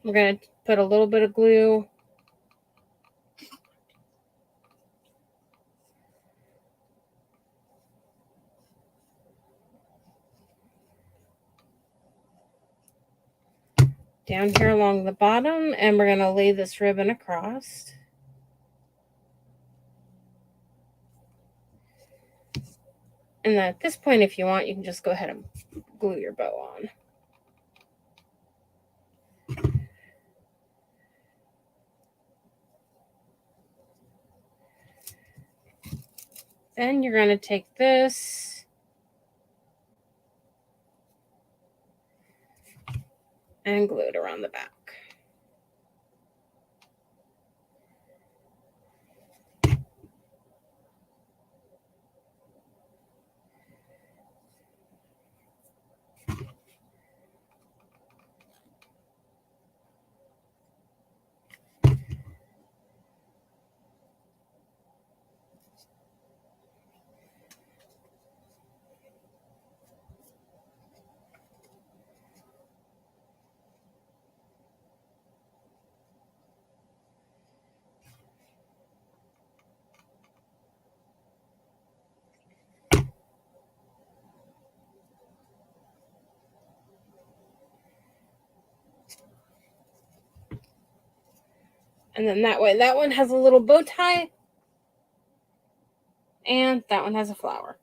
We're going to put a little bit of glue down here along the bottom, and we're going to lay this ribbon across. And then at this point, if you want, you can just go ahead and glue your bow on. Then you're going to take this and glue it around the back. And then that way, that one has a little bow tie. And that one has a flower.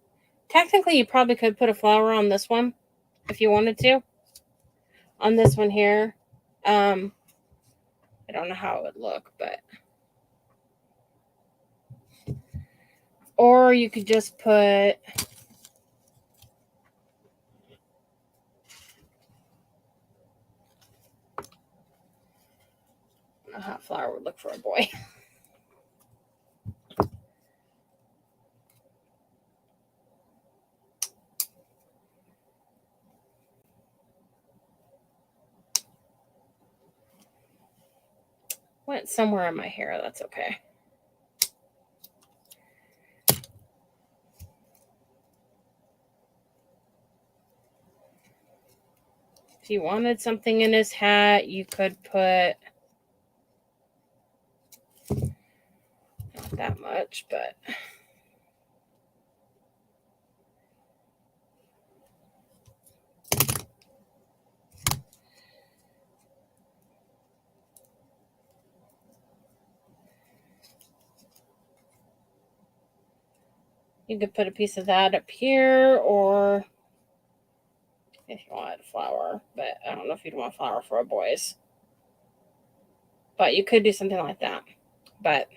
Technically, you probably could put a flower on this one if you wanted to. On this one here. I don't know how it would look, but... Or you could just put... a hot flower would look for a boy. Went somewhere in my hair. That's okay. If you wanted something in his hat, you could put... not that much, but... you could put a piece of that up here, or if you wanted a flower, but I don't know if you'd want a flower for a boy's. But you could do something like that. But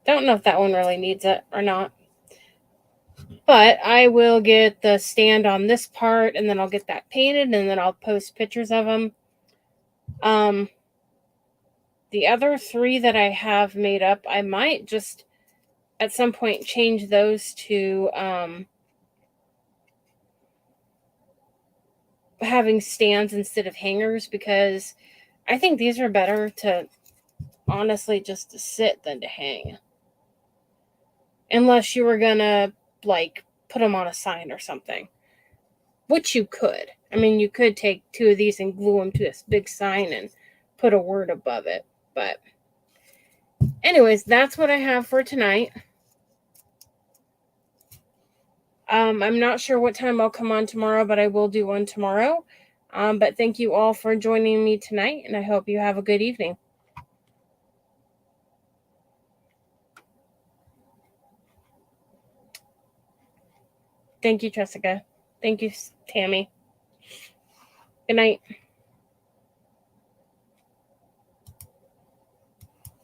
don't know if that one really needs it or not. But I will get the stand on this part, and then I'll get that painted, and then I'll post pictures of them. The other 3 that I have made up, I might just at some point change those to having stands instead of hangers, because I think these are better to honestly just to sit than to hang. Unless you were gonna like put them on a sign or something, which you could. I mean, you could take 2 of these and glue them to this big sign and put a word above it. But anyways, that's what I have for tonight. I'm not sure what time I'll come on tomorrow, but I will do one tomorrow. But thank you all for joining me tonight, and I hope you have a good evening. Thank you, Jessica. Thank you, Tammy. Good night.